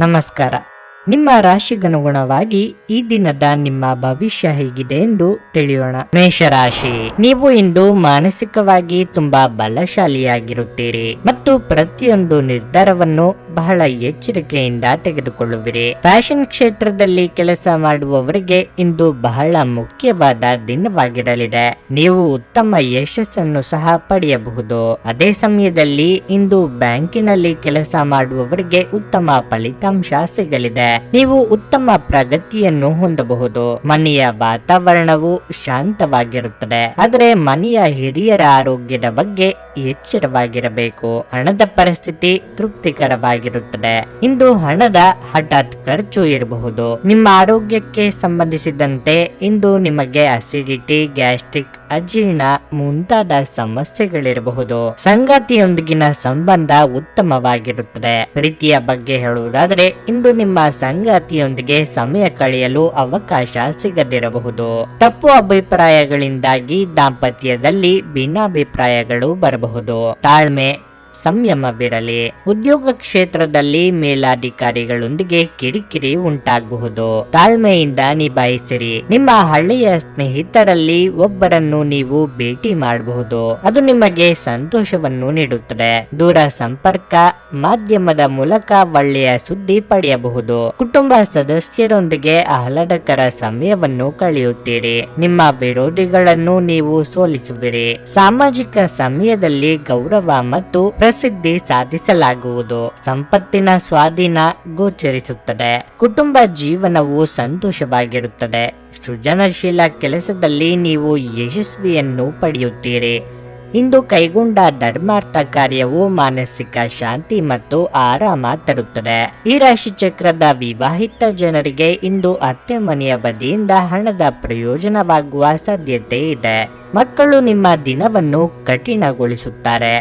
ನಮಸ್ಕಾರ. ನಿಮ್ಮ ರಾಶಿಗನುಗುಣವಾಗಿ ಈ ದಿನದ ನಿಮ್ಮ ಭವಿಷ್ಯ ಹೇಗಿದೆ ಎಂದು ತಿಳಿಯೋಣ. ಮೇಷರಾಶಿ, ನೀವು ಇಂದು ಮಾನಸಿಕವಾಗಿ ತುಂಬಾ ಬಲಶಾಲಿಯಾಗಿರುತ್ತೀರಿ ಮತ್ತು ಪ್ರತಿಯೊಂದು ನಿರ್ಧಾರವನ್ನು ಬಹಳ ಎಚ್ಚರಿಕೆಯಿಂದ ತೆಗೆದುಕೊಳ್ಳುವಿರಿ. ಫ್ಯಾಷನ್ ಕ್ಷೇತ್ರದಲ್ಲಿ ಕೆಲಸ ಮಾಡುವವರಿಗೆ ಇಂದು ಬಹಳ ಮುಖ್ಯವಾದ ದಿನವಾಗಿರಲಿದೆ. ನೀವು ಉತ್ತಮ ಯಶಸ್ಸನ್ನು ಸಹ ಪಡೆಯಬಹುದು. ಅದೇ ಸಮಯದಲ್ಲಿ ಇಂದು ಬ್ಯಾಂಕಿನಲ್ಲಿ ಕೆಲಸ ಮಾಡುವವರಿಗೆ ಉತ್ತಮ ಫಲಿತಾಂಶ ಸಿಗಲಿದೆ. ನೀವು ಉತ್ತಮ ಪ್ರಗತಿಯನ್ನು ಹೊಂದಬಹುದು. ಮನೆಯ ವಾತಾವರಣವು ಶಾಂತವಾಗಿರುತ್ತದೆ, ಆದರೆ ಮನೆಯ ಹಿರಿಯರ ಆರೋಗ್ಯದ ಬಗ್ಗೆ ಎಚ್ಚರವಾಗಿರಬೇಕು. ಹಣದ ಪರಿಸ್ಥಿತಿ ತೃಪ್ತಿಕರವಾಗಿರುತ್ತದೆ. ಇಂದು ಹಣದ ಹಠಾತ್ ಖರ್ಚು ಇರಬಹುದು. ನಿಮ್ಮ ಆರೋಗ್ಯಕ್ಕೆ ಸಂಬಂಧಿಸಿದಂತೆ ಇಂದು ನಿಮಗೆ ಅಸಿಡಿಟಿ, ಗ್ಯಾಸ್ಟ್ರಿಕ್, ಅಜೀರ್ಣ ಮುಂತಾದ ಸಮಸ್ಯೆಗಳಿರಬಹುದು. ಸಂಗಾತಿಯೊಂದಿಗಿನ ಸಂಬಂಧ ಉತ್ತಮವಾಗಿರುತ್ತದೆ. ಪ್ರೀತಿಯ ಬಗ್ಗೆ ಹೇಳುವುದಾದರೆ ಇಂದು ನಿಮ್ಮ ಸಂಗಾತಿಯೊಂದಿಗೆ ಸಮಯ ಕಳೆಯಲು ಅವಕಾಶ ಸಿಗದಿರಬಹುದು. ತಪ್ಪು ಅಭಿಪ್ರಾಯಗಳಿಂದಾಗಿ ದಾಂಪತ್ಯದಲ್ಲಿ ಭಿನ್ನಾಭಿಪ್ರಾಯಗಳು ಬರಬಹುದು. ತಾಳ್ಮೆ, ಸಂಯಮವಿರಲಿ. ಉದ್ಯೋಗ ಕ್ಷೇತ್ರದಲ್ಲಿ ಮೇಲಾಧಿಕಾರಿಗಳೊಂದಿಗೆ ಕಿರಿಕಿರಿ ಉಂಟಾಗಬಹುದು. ತಾಳ್ಮೆಯಿಂದ ನಿಭಾಯಿಸಿರಿ. ನಿಮ್ಮ ಹಳೆಯ ಸ್ನೇಹಿತರಲ್ಲಿ ಒಬ್ಬರನ್ನು ನೀವು ಭೇಟಿ ಮಾಡಬಹುದು. ಅದು ನಿಮಗೆ ಸಂತೋಷವನ್ನು ನೀಡುತ್ತದೆ. ದೂರ ಸಂಪರ್ಕ ಮಾಧ್ಯಮದ ಮೂಲಕ ಒಳ್ಳೆಯ ಸುದ್ದಿ ಪಡೆಯಬಹುದು. ಕುಟುಂಬ ಸದಸ್ಯರೊಂದಿಗೆ ಆಹ್ಲಾದಕರ ಸಮಯವನ್ನು ಕಳೆಯುತ್ತೀರಿ. ನಿಮ್ಮ ವಿರೋಧಿಗಳನ್ನು ನೀವು ಸೋಲಿಸುವಿರಿ. ಸಾಮಾಜಿಕ ಸಮಯದಲ್ಲಿ ಗೌರವ ಮತ್ತು ಪ್ರಸಿದ್ಧಿ ಸಾಧಿಸಲಾಗುವುದು. ಸಂಪತ್ತಿನ ಸ್ವಾಧೀನ ಗೋಚರಿಸುತ್ತದೆ. ಕುಟುಂಬ ಜೀವನವು ಸಂತೋಷವಾಗಿರುತ್ತದೆ. ಸೃಜನಶೀಲ ಕೆಲಸದಲ್ಲಿ ನೀವು ಯಶಸ್ವಿಯನ್ನು ಪಡೆಯುತ್ತೀರಿ. ಇಂದು ಕೈಗೊಂಡ ಧರ್ಮಾರ್ಥ ಕಾರ್ಯವು ಮಾನಸಿಕ ಶಾಂತಿ ಮತ್ತು ಆರಾಮ ತರುತ್ತದೆ. ಈ ರಾಶಿ ಚಕ್ರದ ವಿವಾಹಿತ ಜನರಿಗೆ ಇಂದು ಅತ್ತೆ ಮನೆಯ ಬದಿಯಿಂದ ಹಣದ ಪ್ರಯೋಜನವಾಗುವ ಸಾಧ್ಯತೆ ಇದೆ. ಮಕ್ಕಳು ನಿಮ್ಮ ದಿನವನ್ನು ಕಠಿಣಗೊಳಿಸುತ್ತಾರೆ.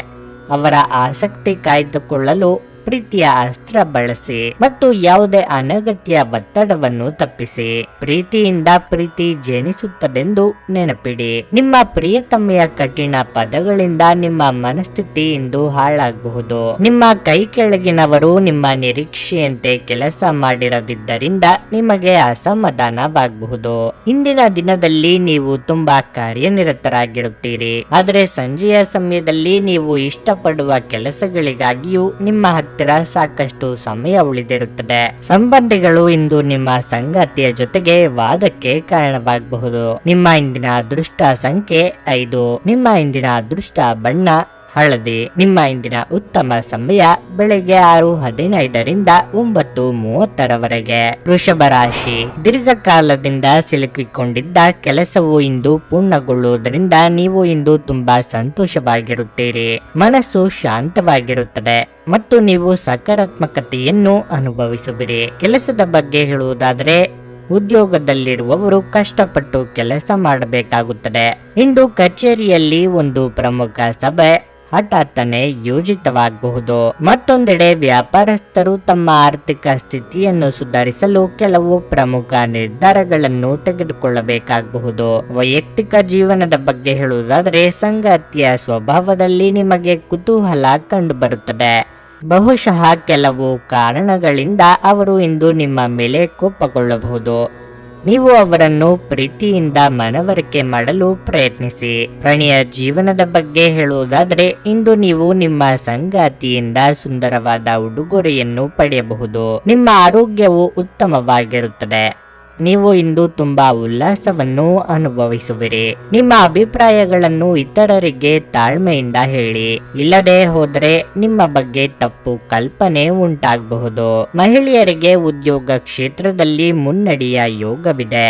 ಅವರ ಆಸಕ್ತಿ ಕಾಯ್ದುಕೊಳ್ಳಲು ಪ್ರೀತಿಯ ಅಸ್ತ್ರ ಬಳಸಿ ಮತ್ತು ಯಾವುದೇ ಅನಗತ್ಯ ಒತ್ತಡವನ್ನು ತಪ್ಪಿಸಿ. ಪ್ರೀತಿಯಿಂದ ಪ್ರೀತಿ ಜನಿಸುತ್ತದೆಂದು ನೆನಪಿಡಿ. ನಿಮ್ಮ ಪ್ರಿಯತಮೆಯ ಕಠಿಣ ಪದಗಳಿಂದ ನಿಮ್ಮ ಮನಸ್ಥಿತಿ ಇಂದು ಹಾಳಾಗಬಹುದು. ನಿಮ್ಮ ಕೈ ಕೆಳಗಿನವರು ನಿಮ್ಮ ನಿರೀಕ್ಷೆಯಂತೆ ಕೆಲಸ ಮಾಡಿರದಿದ್ದರಿಂದ ನಿಮಗೆ ಅಸಮಾಧಾನವಾಗಬಹುದು. ಇಂದಿನ ದಿನದಲ್ಲಿ ನೀವು ತುಂಬಾ ಕಾರ್ಯನಿರತರಾಗಿರುತ್ತೀರಿ, ಆದರೆ ಸಂಜೆಯ ಸಮಯದಲ್ಲಿ ನೀವು ಇಷ್ಟಪಡುವ ಕೆಲಸಗಳಿಗಾಗಿಯೂ ನಿಮ್ಮ ಹತ್ತಿರ ಸಾಕಷ್ಟು ಸಮಯ ಉಳಿದಿರುತ್ತದೆ. ಸಂಬಂಧಿಗಳು ಇಂದು ನಿಮ್ಮ ಸಂಗಾತಿಯ ಜೊತೆಗೆ ವಾದಕ್ಕೆ ಕಾರಣವಾಗಬಹುದು. ನಿಮ್ಮ ಇಂದಿನ ಅದೃಷ್ಟ ಸಂಖ್ಯೆ 5. ನಿಮ್ಮ ಇಂದಿನ ಅದೃಷ್ಟ ಬಣ್ಣ ಹಳದಿ. ನಿಮ್ಮ ಇಂದಿನ ಉತ್ತಮ ಸಮಯ ಬೆಳಗ್ಗೆ 6:15ರಿಂದ 9:30ರವರೆಗೆ. ವೃಷಭ ರಾಶಿ, ದೀರ್ಘಕಾಲದಿಂದ ಸಿಲುಕಿಕೊಂಡಿದ್ದ ಕೆಲಸವು ಇಂದು ಪೂರ್ಣಗೊಳ್ಳುವುದರಿಂದ ನೀವು ಇಂದು ತುಂಬಾ ಸಂತೋಷವಾಗಿರುತ್ತೀರಿ. ಮನಸ್ಸು ಶಾಂತವಾಗಿರುತ್ತದೆ ಮತ್ತು ನೀವು ಸಕಾರಾತ್ಮಕತೆಯನ್ನು ಅನುಭವಿಸುವಿರಿ. ಕೆಲಸದ ಬಗ್ಗೆ ಹೇಳುವುದಾದರೆ ಉದ್ಯೋಗದಲ್ಲಿರುವವರು ಕಷ್ಟಪಟ್ಟು ಕೆಲಸ ಮಾಡಬೇಕಾಗುತ್ತದೆ. ಇಂದು ಕಚೇರಿಯಲ್ಲಿ ಒಂದು ಪ್ರಮುಖ ಸಭೆ ಹಠಾತ್ತನೆ ಯೋಜಿತವಾಗಬಹುದು. ಮತ್ತೊಂದೆಡೆ ವ್ಯಾಪಾರಸ್ಥರು ತಮ್ಮ ಆರ್ಥಿಕ ಸ್ಥಿತಿಯನ್ನು ಸುಧಾರಿಸಲು ಕೆಲವು ಪ್ರಮುಖ ನಿರ್ಧಾರಗಳನ್ನು ತೆಗೆದುಕೊಳ್ಳಬೇಕಾಗಬಹುದು. ವೈಯಕ್ತಿಕ ಜೀವನದ ಬಗ್ಗೆ ಹೇಳುವುದಾದರೆ ಸಂಗಾತಿಯ ಸ್ವಭಾವದಲ್ಲಿ ನಿಮಗೆ ಕುತೂಹಲ ಕಂಡುಬರುತ್ತದೆ. ಬಹುಶಃ ಕೆಲವು ಕಾರಣಗಳಿಂದ ಅವರು ಇಂದು ನಿಮ್ಮ ಮೇಲೆ ಕೋಪಗೊಳ್ಳಬಹುದು. ನೀವು ಅವರನ್ನು ಪ್ರೀತಿಯಿಂದ ಮನವರಿಕೆ ಮಾಡಲು ಪ್ರಯತ್ನಿಸಿ. ಪ್ರಣಯ ಜೀವನದ ಬಗ್ಗೆ ಹೇಳುವುದಾದರೆ ಇಂದು ನೀವು ನಿಮ್ಮ ಸಂಗಾತಿಯಿಂದ ಸುಂದರವಾದ ಉಡುಗೊರೆಯನ್ನು ಪಡೆಯಬಹುದು. ನಿಮ್ಮ ಆರೋಗ್ಯವು ಉತ್ತಮವಾಗಿರುತ್ತದೆ. ನೀವು ಇಂದು ತುಂಬಾ ಉಲ್ಲಾಸವನ್ನು ಅನುಭವಿಸುವಿರಿ. ನಿಮ್ಮ ಅಭಿಪ್ರಾಯಗಳನ್ನು ಇತರರಿಗೆ ತಾಳ್ಮೆಯಿಂದ ಹೇಳಿ. ಇಲ್ಲದೆ ಹೋದರೆ ನಿಮ್ಮ ಬಗ್ಗೆ ತಪ್ಪು ಕಲ್ಪನೆ ಉಂಟಾಗಬಹುದು. ಮಹಿಳೆಯರಿಗೆ ಉದ್ಯೋಗ ಕ್ಷೇತ್ರದಲ್ಲಿ ಮುನ್ನಡೆಯ ಯೋಗವಿದೆ.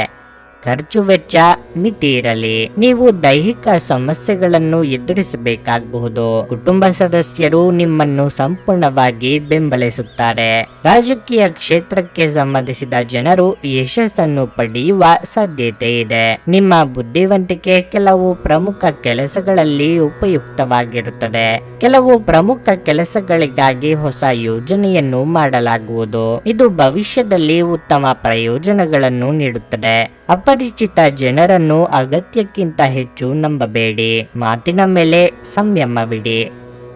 ಖರ್ಚು ವೆಚ್ಚ ಮಿತಿ ಇರಲಿ. ನೀವು ದೈಹಿಕ ಸಮಸ್ಯೆಗಳನ್ನು ಎದುರಿಸಬೇಕಾಗಬಹುದು. ಕುಟುಂಬ ಸದಸ್ಯರು ನಿಮ್ಮನ್ನು ಸಂಪೂರ್ಣವಾಗಿ ಬೆಂಬಲಿಸುತ್ತಾರೆ. ರಾಜಕೀಯ ಕ್ಷೇತ್ರಕ್ಕೆ ಸಂಬಂಧಿಸಿದ ಜನರು ಯಶಸ್ಸನ್ನು ಪಡೆಯುವ ಸಾಧ್ಯತೆ ಇದೆ. ನಿಮ್ಮ ಬುದ್ಧಿವಂತಿಕೆ ಕೆಲವು ಪ್ರಮುಖ ಕೆಲಸಗಳಲ್ಲಿ ಉಪಯುಕ್ತವಾಗಿರುತ್ತದೆ. ಕೆಲವು ಪ್ರಮುಖ ಕೆಲಸಗಳಿಗಾಗಿ ಹೊಸ ಯೋಜನೆಯನ್ನು ಮಾಡಲಾಗುವುದು. ಇದು ಭವಿಷ್ಯದಲ್ಲಿ ಉತ್ತಮ ಪ್ರಯೋಜನಗಳನ್ನು ನೀಡುತ್ತದೆ. ಅಪರಿಚಿತ ಜನರನ್ನು ಅಗತ್ಯಕ್ಕಿಂತ ಹೆಚ್ಚು ನಂಬಬೇಡಿ. ಮಾತಿನ ಮೇಲೆ ಸಂಯಮವಿಡಿ.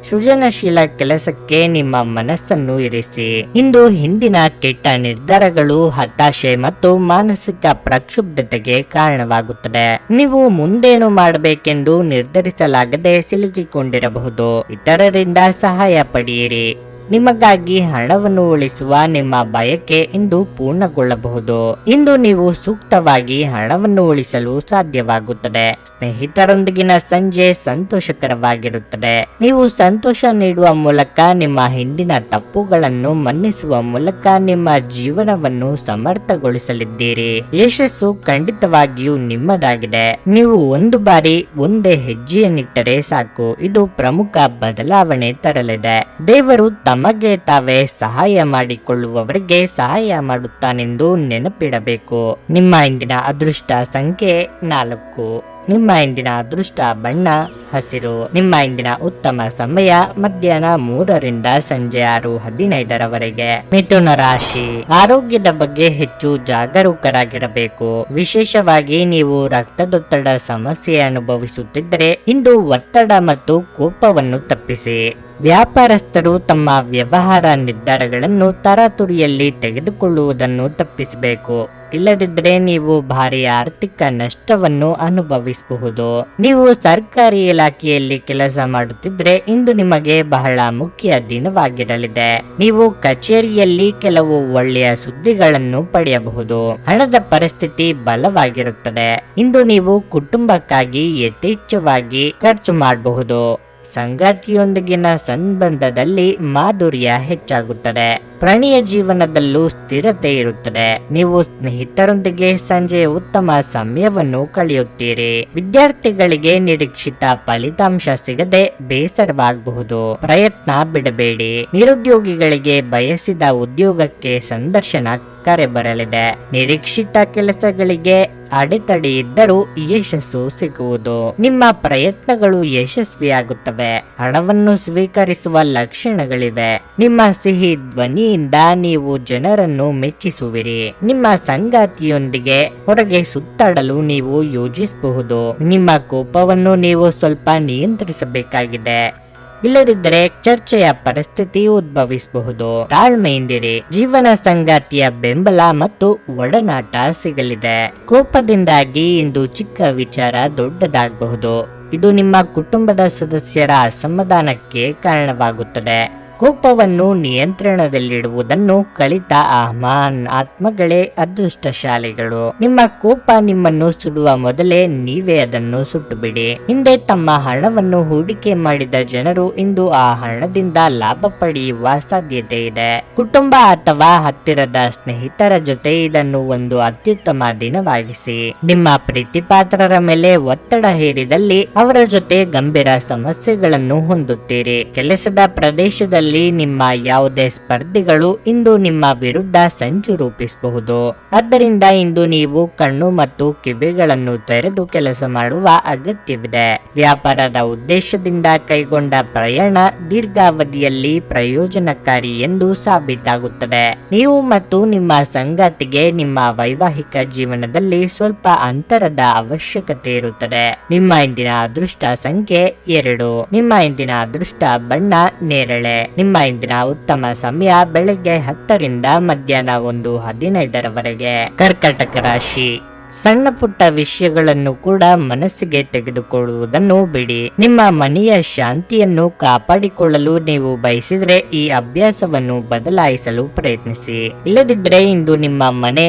ಸೃಜನಶೀಲ ಕೆಲಸಕ್ಕೆ ನಿಮ್ಮ ಮನಸ್ಸನ್ನು ಇರಿಸಿ. ಇಂದು ಹಿಂದಿನ ಕೆಟ್ಟ ನಿರ್ಧಾರಗಳು ಹತಾಶೆ ಮತ್ತು ಮಾನಸಿಕ ಪ್ರಕ್ಷುಬ್ಧತೆಗೆ ಕಾರಣವಾಗುತ್ತದೆ. ನೀವು ಮುಂದೇನು ಮಾಡಬೇಕೆಂದು ನಿರ್ಧರಿಸಲಾಗದೆ ಸಿಲುಕಿಕೊಂಡಿರಬಹುದು. ಇತರರಿಂದ ಸಹಾಯ ಪಡೆಯಿರಿ. ನಿಮಗಾಗಿ ಹಣವನ್ನು ಉಳಿಸುವ ನಿಮ್ಮ ಬಯಕೆ ಇಂದು ಪೂರ್ಣಗೊಳ್ಳಬಹುದು. ಇಂದು ನೀವು ಸೂಕ್ತವಾಗಿ ಹಣವನ್ನು ಉಳಿಸಲು ಸಾಧ್ಯವಾಗುತ್ತದೆ. ಸ್ನೇಹಿತರೊಂದಿಗಿನ ಸಂಜೆ ಸಂತೋಷಕರವಾಗಿರುತ್ತದೆ. ನೀವು ಸಂತೋಷ ನೀಡುವ ಮೂಲಕ, ನಿಮ್ಮ ಹಿಂದಿನ ತಪ್ಪುಗಳನ್ನು ಮನ್ನಿಸುವ ಮೂಲಕ ನಿಮ್ಮ ಜೀವನವನ್ನು ಸಮರ್ಥಗೊಳಿಸಲಿದ್ದೀರಿ. ಯಶಸ್ಸು ಖಂಡಿತವಾಗಿಯೂ ನಿಮ್ಮದಾಗಿದೆ. ನೀವು ಒಂದು ಬಾರಿ ಒಂದೇ ಹೆಜ್ಜೆಯನ್ನಿಟ್ಟರೆ ಸಾಕು, ಇದು ಪ್ರಮುಖ ಬದಲಾವಣೆ ತರಲಿದೆ. ದೇವರು ತಮಗೆ ತಾವೇ ಸಹಾಯ ಮಾಡಿಕೊಳ್ಳುವವರಿಗೆ ಸಹಾಯ ಮಾಡುತ್ತಾನೆಂದು ನೆನಪಿಡಬೇಕು. ನಿಮ್ಮ ಇಂದಿನ ಅದೃಷ್ಟ ಸಂಖ್ಯೆ 4. ನಿಮ್ಮ ಇಂದಿನ ಅದೃಷ್ಟ ಬಣ್ಣ ಹಸಿರು. ನಿಮ್ಮ ಇಂದಿನ ಉತ್ತಮ ಸಮಯ ಮಧ್ಯಾಹ್ನ 3ರಿಂದ ಸಂಜೆ 6:15ರವರೆಗೆ. ಮಿಥುನ ರಾಶಿ. ಆರೋಗ್ಯದ ಬಗ್ಗೆ ಹೆಚ್ಚು ಜಾಗರೂಕರಾಗಿರಬೇಕು. ವಿಶೇಷವಾಗಿ ನೀವು ರಕ್ತದೊತ್ತಡ ಸಮಸ್ಯೆ ಅನುಭವಿಸುತ್ತಿದ್ದರೆ ಇಂದು ಒತ್ತಡ ಮತ್ತು ಕೋಪವನ್ನು ತಪ್ಪಿಸಿ. ವ್ಯಾಪಾರಸ್ಥರು ತಮ್ಮ ವ್ಯವಹಾರ ನಿರ್ಧಾರಗಳನ್ನು ತರಾತುರಿಯಲ್ಲಿ ತೆಗೆದುಕೊಳ್ಳುವುದನ್ನು ತಪ್ಪಿಸಬೇಕು. ಇಲ್ಲದಿದ್ದರೆ ನೀವು ಭಾರಿ ಆರ್ಥಿಕ ನಷ್ಟವನ್ನು ಅನುಭವಿಸಬಹುದು. ನೀವು ಸರ್ಕಾರಿ ಇಲಾಖೆಯಲ್ಲಿ ಕೆಲಸ ಮಾಡುತ್ತಿದ್ದರೆ ಇಂದು ನಿಮಗೆ ಬಹಳ ಮುಖ್ಯ ದಿನವಾಗಿರಲಿದೆ. ನೀವು ಕಚೇರಿಯಲ್ಲಿ ಕೆಲವು ಒಳ್ಳೆಯ ಸುದ್ದಿಗಳನ್ನು ಪಡೆಯಬಹುದು. ಹಣದ ಪರಿಸ್ಥಿತಿ ಬಲವಾಗಿರುತ್ತದೆ. ಇಂದು ನೀವು ಕುಟುಂಬಕ್ಕಾಗಿ ಯಥೇಚ್ಛವಾಗಿ ಖರ್ಚು ಮಾಡಬಹುದು. ಸಂಗಾತಿಯೊಂದಿಗಿನ ಸಂಬಂಧದಲ್ಲಿ ಮಾಧುರ್ಯ ಹೆಚ್ಚಾಗುತ್ತದೆ. ಪ್ರಣಯ ಜೀವನದಲ್ಲೂ ಸ್ಥಿರತೆ ಇರುತ್ತದೆ. ನೀವು ಸ್ನೇಹಿತರೊಂದಿಗೆ ಸಂಜೆ ಉತ್ತಮ ಸಮಯವನ್ನು ಕಳೆಯುತ್ತೀರಿ. ವಿದ್ಯಾರ್ಥಿಗಳಿಗೆ ನಿರೀಕ್ಷಿತ ಫಲಿತಾಂಶ ಸಿಗದೆ ಬೇಸರವಾಗಬಹುದು. ಪ್ರಯತ್ನ ಬಿಡಬೇಡಿ. ನಿರುದ್ಯೋಗಿಗಳಿಗೆ ಬಯಸಿದ ಉದ್ಯೋಗಕ್ಕೆ ಸಂದರ್ಶನ ಕರೆ ಬರಲಿದೆ. ನಿರೀಕ್ಷಿತ ಕೆಲಸಗಳಿಗೆ ಅಡೆತಡೆ ಇದ್ದರೂ ಯಶಸ್ಸು ಸಿಗುವುದು. ನಿಮ್ಮ ಪ್ರಯತ್ನಗಳು ಯಶಸ್ವಿಯಾಗುತ್ತವೆ. ಹಣವನ್ನು ಸ್ವೀಕರಿಸುವ ಲಕ್ಷಣಗಳಿವೆ. ನಿಮ್ಮ ಸಿಹಿ ಧ್ವನಿಯಿಂದ ನೀವು ಜನರನ್ನು ಮೆಚ್ಚಿಸುವಿರಿ. ನಿಮ್ಮ ಸಂಗಾತಿಯೊಂದಿಗೆ ಹೊರಗೆ ಸುತ್ತಾಡಲು ನೀವು ಯೋಜಿಸಬಹುದು. ನಿಮ್ಮ ಕೋಪವನ್ನು ನೀವು ಸ್ವಲ್ಪ ನಿಯಂತ್ರಿಸಬೇಕಾಗಿದೆ. ಇಲ್ಲದಿದ್ದರೆ ಚರ್ಚೆಯ ಪರಿಸ್ಥಿತಿ ಉದ್ಭವಿಸಬಹುದು. ತಾಳ್ಮೆಯಿಂದಿರಿ. ಜೀವನ ಸಂಗಾತಿಯ ಬೆಂಬಲ ಮತ್ತು ಒಡನಾಟ ಸಿಗಲಿದೆ. ಕೋಪದಿಂದಾಗಿ ಇಂದು ಚಿಕ್ಕ ವಿಚಾರ ದೊಡ್ಡದಾಗಬಹುದು. ಇದು ನಿಮ್ಮ ಕುಟುಂಬದ ಸದಸ್ಯರ ಅಸಮಾಧಾನಕ್ಕೆ ಕಾರಣವಾಗುತ್ತದೆ. ಕೋಪವನ್ನು ನಿಯಂತ್ರಣದಲ್ಲಿಡುವುದನ್ನು ಕಲಿತ ಆತ್ಮಗಳೇ ಅದೃಷ್ಟಶಾಲಿಗಳು. ನಿಮ್ಮ ಕೋಪ ನಿಮ್ಮನ್ನು ಸುಡುವ ಮೊದಲೇ ನೀವೇ ಅದನ್ನು ಸುಟ್ಟು ಬಿಡಿ. ಹಿಂದೆ ತಮ್ಮ ಹಣವನ್ನು ಹೂಡಿಕೆ ಮಾಡಿದ ಜನರು ಇಂದು ಆ ಹಣದಿಂದ ಲಾಭ ಪಡೆಯುವ ಸಾಧ್ಯತೆ ಇದೆ. ಕುಟುಂಬ ಅಥವಾ ಹತ್ತಿರದ ಸ್ನೇಹಿತರ ಜೊತೆ ಇದನ್ನು ಒಂದು ಅತ್ಯುತ್ತಮ ದಿನವಾಗಿಸಿ. ನಿಮ್ಮ ಪ್ರೀತಿಪಾತ್ರರ ಮೇಲೆ ಒತ್ತಡ ಹೇರಿದಲ್ಲಿ ಅವರ ಜೊತೆ ಗಂಭೀರ ಸಮಸ್ಯೆಗಳನ್ನು ಹೊಂದುತ್ತೀರಿ. ಕೆಲಸದ ಪ್ರದೇಶದಲ್ಲಿ ನಿಮ್ಮ ಯಾವುದೇ ಸ್ಪರ್ಧಿಗಳು ಇಂದು ನಿಮ್ಮ ವಿರುದ್ಧ ಸಂಚು ರೂಪಿಸಬಹುದು. ಆದ್ದರಿಂದ ಇಂದು ನೀವು ಕಣ್ಣು ಮತ್ತು ಕಿವಿಗಳನ್ನು ತೆರೆದು ಕೆಲಸ ಮಾಡುವ ಅಗತ್ಯವಿದೆ. ವ್ಯಾಪಾರದ ಉದ್ದೇಶದಿಂದ ಕೈಗೊಂಡ ಪ್ರಯಾಣ ದೀರ್ಘಾವಧಿಯಲ್ಲಿ ಪ್ರಯೋಜನಕಾರಿ ಎಂದು ಸಾಬೀತಾಗುತ್ತದೆ. ನೀವು ಮತ್ತು ನಿಮ್ಮ ಸಂಗಾತಿಗೆ ನಿಮ್ಮ ವೈವಾಹಿಕ ಜೀವನದಲ್ಲಿ ಸ್ವಲ್ಪ ಅಂತರದ ಅವಶ್ಯಕತೆ ಇರುತ್ತದೆ. ನಿಮ್ಮ ಇಂದಿನ ಅದೃಷ್ಟ ಸಂಖ್ಯೆ 2. ನಿಮ್ಮ ಇಂದಿನ ಅದೃಷ್ಟ ಬಣ್ಣ ನೇರಳೆ. ನಿಮ್ಮ ಇಂದಿನ ಉತ್ತಮ ಸಮಯ ಬೆಳಗ್ಗೆ 10ರಿಂದ ಮಧ್ಯಾಹ್ನ 1:15ರವರೆಗೆ. ಕರ್ಕಾಟಕ ರಾಶಿ. ಸಣ್ಣ ಪುಟ್ಟ ವಿಷಯಗಳನ್ನು ಕೂಡ ಮನಸ್ಸಿಗೆ ತೆಗೆದುಕೊಳ್ಳುವುದನ್ನು ಬಿಡಿ. ನಿಮ್ಮ ಮನೆಯ ಶಾಂತಿಯನ್ನು ಕಾಪಾಡಿಕೊಳ್ಳಲು ನೀವು ಬಯಸಿದರೆ ಈ ಅಭ್ಯಾಸವನ್ನು ಬದಲಾಯಿಸಲು ಪ್ರಯತ್ನಿಸಿ. ಇಲ್ಲದಿದ್ದರೆ ಇಂದು ನಿಮ್ಮ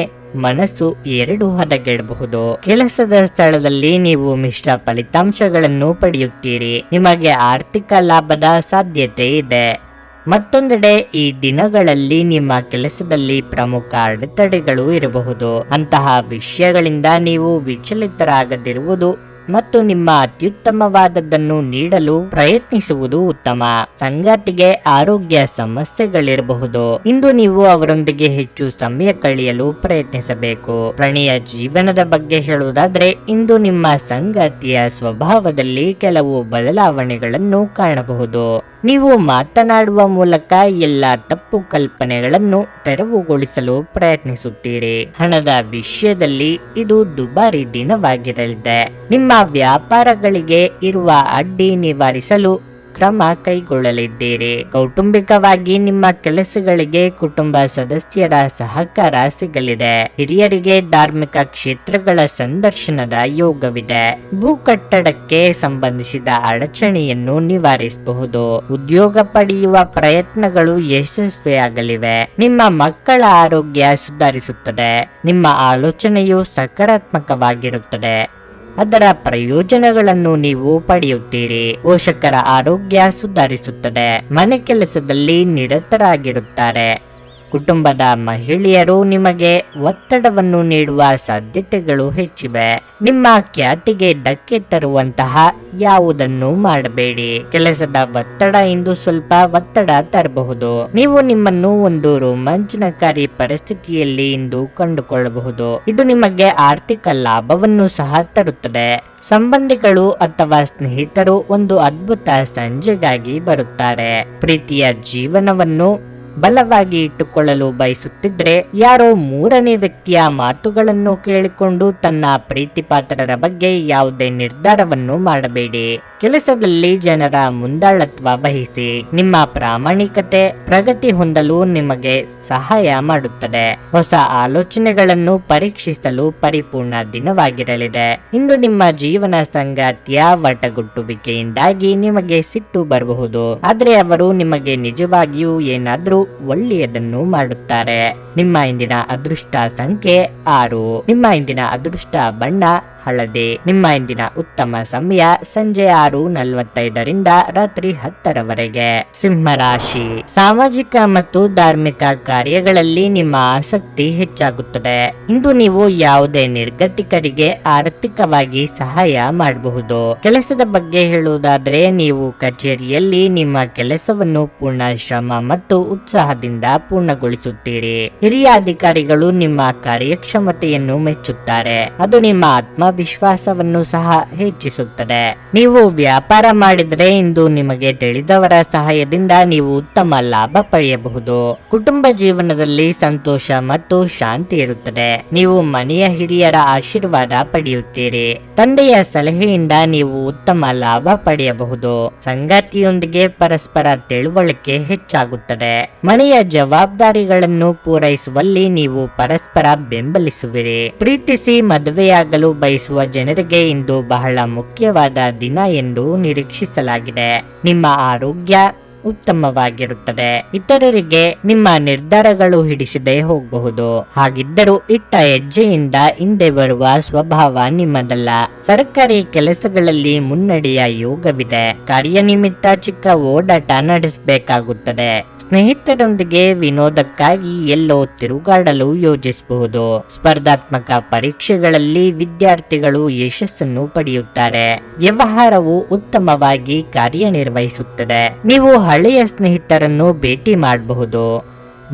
ಮನಸ್ಸು ಎರಡು ಹದಗೆಡಬಹುದು. ಕೆಲಸದ ಸ್ಥಳದಲ್ಲಿ ನೀವು ಮಿಶ್ರ ಫಲಿತಾಂಶಗಳನ್ನು ಪಡೆಯುತ್ತೀರಿ. ನಿಮಗೆ ಆರ್ಥಿಕ ಲಾಭದ ಸಾಧ್ಯತೆ ಇದೆ. ಮತ್ತೊಂದೆಡೆ ಈ ದಿನಗಳಲ್ಲಿ ನಿಮ್ಮ ಕೆಲಸದಲ್ಲಿ ಪ್ರಮುಖ ಅಡೆತಡೆಗಳು ಇರಬಹುದು. ಅಂತಹ ವಿಷಯಗಳಿಂದ ನೀವು ವಿಚಲಿತರಾಗದಿರುವುದು ಮತ್ತು ನಿಮ್ಮ ಅತ್ಯುತ್ತಮವಾದದ್ದನ್ನು ನೀಡಲು ಪ್ರಯತ್ನಿಸುವುದು ಉತ್ತಮ. ಸಂಗಾತಿಗೆ ಆರೋಗ್ಯ ಸಮಸ್ಯೆಗಳಿರಬಹುದು. ಇಂದು ನೀವು ಅವರೊಂದಿಗೆ ಹೆಚ್ಚು ಸಮಯ ಕಳೆಯಲು ಪ್ರಯತ್ನಿಸಬೇಕು. ಪ್ರಣಯ ಜೀವನದ ಬಗ್ಗೆ ಹೇಳುವುದಾದ್ರೆ ಇಂದು ನಿಮ್ಮ ಸಂಗಾತಿಯ ಸ್ವಭಾವದಲ್ಲಿ ಕೆಲವು ಬದಲಾವಣೆಗಳನ್ನು ಕಾಣಬಹುದು. ನೀವು ಮಾತನಾಡುವ ಮೂಲಕ ಎಲ್ಲ ತಪ್ಪು ಕಲ್ಪನೆಗಳನ್ನು ತೆರವುಗೊಳಿಸಲು ಪ್ರಯತ್ನಿಸುತ್ತೀರಿ. ಹಣದ ವಿಷಯದಲ್ಲಿ ಇದು ದುಬಾರಿ ದಿನವಾಗಿರಲಿದೆ. ನಿಮ್ಮ ವ್ಯಾಪಾರಗಳಿಗೆ ಇರುವ ಅಡ್ಡಿ ನಿವಾರಿಸಲು ಕ್ರಮ ಕೈಗೊಳ್ಳಲಿದ್ದೀರಿ. ಕೌಟುಂಬಿಕವಾಗಿ ನಿಮ್ಮ ಕೆಲಸಗಳಿಗೆ ಕುಟುಂಬ ಸದಸ್ಯರ ಸಹಕಾರ ಸಿಗಲಿದೆ. ಹಿರಿಯರಿಗೆ ಧಾರ್ಮಿಕ ಕ್ಷೇತ್ರಗಳ ಸಂದರ್ಶನದ ಯೋಗವಿದೆ. ಭೂ ಕಟ್ಟಡಕ್ಕೆ ಸಂಬಂಧಿಸಿದ ಅಡಚಣೆಯನ್ನು ನಿವಾರಿಸಬಹುದು. ಉದ್ಯೋಗ ಪಡೆಯುವ ಪ್ರಯತ್ನಗಳು ಯಶಸ್ವಿಯಾಗಲಿವೆ. ನಿಮ್ಮ ಮಕ್ಕಳ ಆರೋಗ್ಯ ಸುಧಾರಿಸುತ್ತದೆ. ನಿಮ್ಮ ಆಲೋಚನೆಯು ಸಕಾರಾತ್ಮಕವಾಗಿರುತ್ತದೆ. ಅದರ ಪ್ರಯೋಜನಗಳನ್ನು ನೀವು ಪಡೆಯುತ್ತೀರಿ. ಪೋಷಕರ ಆರೋಗ್ಯ ಸುಧಾರಿಸುತ್ತದೆ. ಮನೆ ಕೆಲಸದಲ್ಲಿ ನಿರತರಾಗಿರುತ್ತಾರೆ. ಕುಟುಂಬದ ಮಹಿಳೆಯರು ನಿಮಗೆ ಒತ್ತಡವನ್ನು ನೀಡುವ ಸಾಧ್ಯತೆಗಳು ಹೆಚ್ಚಿವೆ. ನಿಮ್ಮ ಖ್ಯಾತಿಗೆ ಧಕ್ಕೆ ತರುವಂತಹ ಯಾವುದನ್ನು ಮಾಡಬೇಡಿ. ಕೆಲಸದ ಒತ್ತಡ ಇಂದು ಸ್ವಲ್ಪ ಒತ್ತಡ ತರಬಹುದು. ನೀವು ನಿಮ್ಮನ್ನು ಒಂದು ರೋಮಾಂಚನಕಾರಿ ಪರಿಸ್ಥಿತಿಯಲ್ಲಿ ಇಂದು ಕಂಡುಕೊಳ್ಳಬಹುದು. ಇದು ನಿಮಗೆ ಆರ್ಥಿಕ ಲಾಭವನ್ನು ಸಹ ತರುತ್ತದೆ. ಸಂಬಂಧಿಗಳು ಅಥವಾ ಸ್ನೇಹಿತರು ಒಂದು ಅದ್ಭುತ ಸಂಜೆಗಾಗಿ ಬರುತ್ತಾರೆ. ಪ್ರೀತಿಯ ಜೀವನವನ್ನು ಬಲವಾಗಿ ಇಟ್ಟುಕೊಳ್ಳಲು ಬಯಸುತ್ತಿದ್ರೆ ಯಾರೋ ಮೂರನೇ ವ್ಯಕ್ತಿಯ ಮಾತುಗಳನ್ನು ಕೇಳಿಕೊಂಡು ತನ್ನ ಪ್ರೀತಿಪಾತ್ರರ ಬಗ್ಗೆ ಯಾವುದೇ ನಿರ್ಧಾರವನ್ನು ಮಾಡಬೇಡಿ. ಕೆಲಸದಲ್ಲಿ ಜನರ ಮುಂದಾಳತ್ವ ವಹಿಸಿ. ನಿಮ್ಮ ಪ್ರಾಮಾಣಿಕತೆ ಪ್ರಗತಿ ಹೊಂದಲು ನಿಮಗೆ ಸಹಾಯ ಮಾಡುತ್ತದೆ. ಹೊಸ ಆಲೋಚನೆಗಳನ್ನು ಪರೀಕ್ಷಿಸಲು ಪರಿಪೂರ್ಣ ದಿನವಾಗಿರಲಿದೆ. ಇಂದು ನಿಮ್ಮ ಜೀವನ ಸಂಗಾತಿಯ ವಟಗುಟ್ಟುವಿಕೆಯಿಂದಾಗಿ ನಿಮಗೆ ಸಿಟ್ಟು ಬರಬಹುದು. ಆದ್ರೆ ಅವರು ನಿಮಗೆ ನಿಜವಾಗಿಯೂ ಏನಾದ್ರೂ ಒಳ್ಳೆಯದನ್ನು ಮಾಡುತ್ತಾರೆ. ನಿಮ್ಮ ಇಂದಿನ ಅದೃಷ್ಟ ಸಂಖ್ಯೆ 6. ನಿಮ್ಮ ಇಂದಿನ ಅದೃಷ್ಟ ಬಣ್ಣ ಹಳದಿ. ನಿಮ್ಮ ಇಂದಿನ ಉತ್ತಮ ಸಮಯ ಸಂಜೆ 6:45 ರಾತ್ರಿ 10 ಸಿಂಹರಾಶಿ. ಸಾಮಾಜಿಕ ಮತ್ತು ಧಾರ್ಮಿಕ ಕಾರ್ಯಗಳಲ್ಲಿ ನಿಮ್ಮ ಆಸಕ್ತಿ ಹೆಚ್ಚಾಗುತ್ತದೆ. ಇಂದು ನೀವು ಯಾವುದೇ ನಿರ್ಗತಿಕರಿಗೆ ಆರ್ಥಿಕವಾಗಿ ಸಹಾಯ ಮಾಡಬಹುದು. ಕೆಲಸದ ಬಗ್ಗೆ ಹೇಳುವುದಾದ್ರೆ ನೀವು ಕಚೇರಿಯಲ್ಲಿ ನಿಮ್ಮ ಕೆಲಸವನ್ನು ಪೂರ್ಣ ಶ್ರಮ ಮತ್ತು ಉತ್ಸಾಹದಿಂದ ಪೂರ್ಣಗೊಳಿಸುತ್ತೀರಿ. ಹಿರಿಯ ಅಧಿಕಾರಿಗಳು ನಿಮ್ಮ ಕಾರ್ಯಕ್ಷಮತೆಯನ್ನು ಮೆಚ್ಚುತ್ತಾರೆ. ಅದು ನಿಮ್ಮ ಆತ್ಮವಿಶ್ವಾಸವನ್ನು ಸಹ ಹೆಚ್ಚಿಸುತ್ತದೆ. ನೀವು ವ್ಯಾಪಾರ ಮಾಡಿದರೆ ಇಂದು ನಿಮಗೆ ತಿಳಿದವರ ಸಹಾಯದಿಂದ ನೀವು ಉತ್ತಮ ಲಾಭ ಪಡೆಯಬಹುದು. ಕುಟುಂಬ ಜೀವನದಲ್ಲಿ ಸಂತೋಷ ಮತ್ತು ಶಾಂತಿ ಇರುತ್ತದೆ. ನೀವು ಮನೆಯ ಹಿರಿಯರ ಆಶೀರ್ವಾದ ಪಡೆಯುತ್ತೀರಿ. ತಂದೆಯ ಸಲಹೆಯಿಂದ ನೀವು ಉತ್ತಮ ಲಾಭ ಪಡೆಯಬಹುದು. ಸಂಗಾತಿಯೊಂದಿಗೆ ಪರಸ್ಪರ ತಿಳುವಳಿಕೆ ಹೆಚ್ಚಾಗುತ್ತದೆ. ಮನೆಯ ಜವಾಬ್ದಾರಿಗಳನ್ನು ಪೂರೈಸುವಲ್ಲಿ ನೀವು ಪರಸ್ಪರ ಬೆಂಬಲಿಸುವಿರಿ. ಪ್ರೀತಿಸಿ ಮದುವೆಯಾಗಲು ಬಯಸುವ ಜನರಿಗೆ ಇಂದು ಬಹಳ ಮುಖ್ಯವಾದ ದಿನ ಎಂದು ನಿರೀಕ್ಷಿಸಲಾಗಿದೆ. ನಿಮ್ಮ ಆರೋಗ್ಯ ಉತ್ತಮವಾಗಿರುತ್ತದೆ. ಇತರರಿಗೆ ನಿಮ್ಮ ನಿರ್ಧಾರಗಳು ಹಿಡಿಸದೆ ಹೋಗಬಹುದು. ಹಾಗಿದ್ದರೂ ಇಟ್ಟ ಹೆಜ್ಜೆಯಿಂದ ಹಿಂದೆ ಬರುವ ಸ್ವಭಾವ ನಿಮ್ಮದಲ್ಲ. ಸರ್ಕಾರಿ ಕೆಲಸಗಳಲ್ಲಿ ಮುನ್ನಡೆಯ ಯೋಗವಿದೆ. ಕಾರ್ಯನಿಮಿತ್ತ ಚಿಕ್ಕ ಓಡಾಟ ನಡೆಸಬೇಕಾಗುತ್ತದೆ. ಸ್ನೇಹಿತರೊಂದಿಗೆ ವಿನೋದಕ್ಕಾಗಿ ಎಲ್ಲೋ ತಿರುಗಾಡಲು ಯೋಜಿಸಬಹುದು. ಸ್ಪರ್ಧಾತ್ಮಕ ಪರೀಕ್ಷೆಗಳಲ್ಲಿ ವಿದ್ಯಾರ್ಥಿಗಳು ಯಶಸ್ಸನ್ನು ಪಡೆಯುತ್ತಾರೆ. ವ್ಯವಹಾರವು ಉತ್ತಮವಾಗಿ ಕಾರ್ಯನಿರ್ವಹಿಸುತ್ತದೆ. ನೀವು ಹಳೆಯ ಸ್ನೇಹಿತರನ್ನು ಭೇಟಿ ಮಾಡಬಹುದು.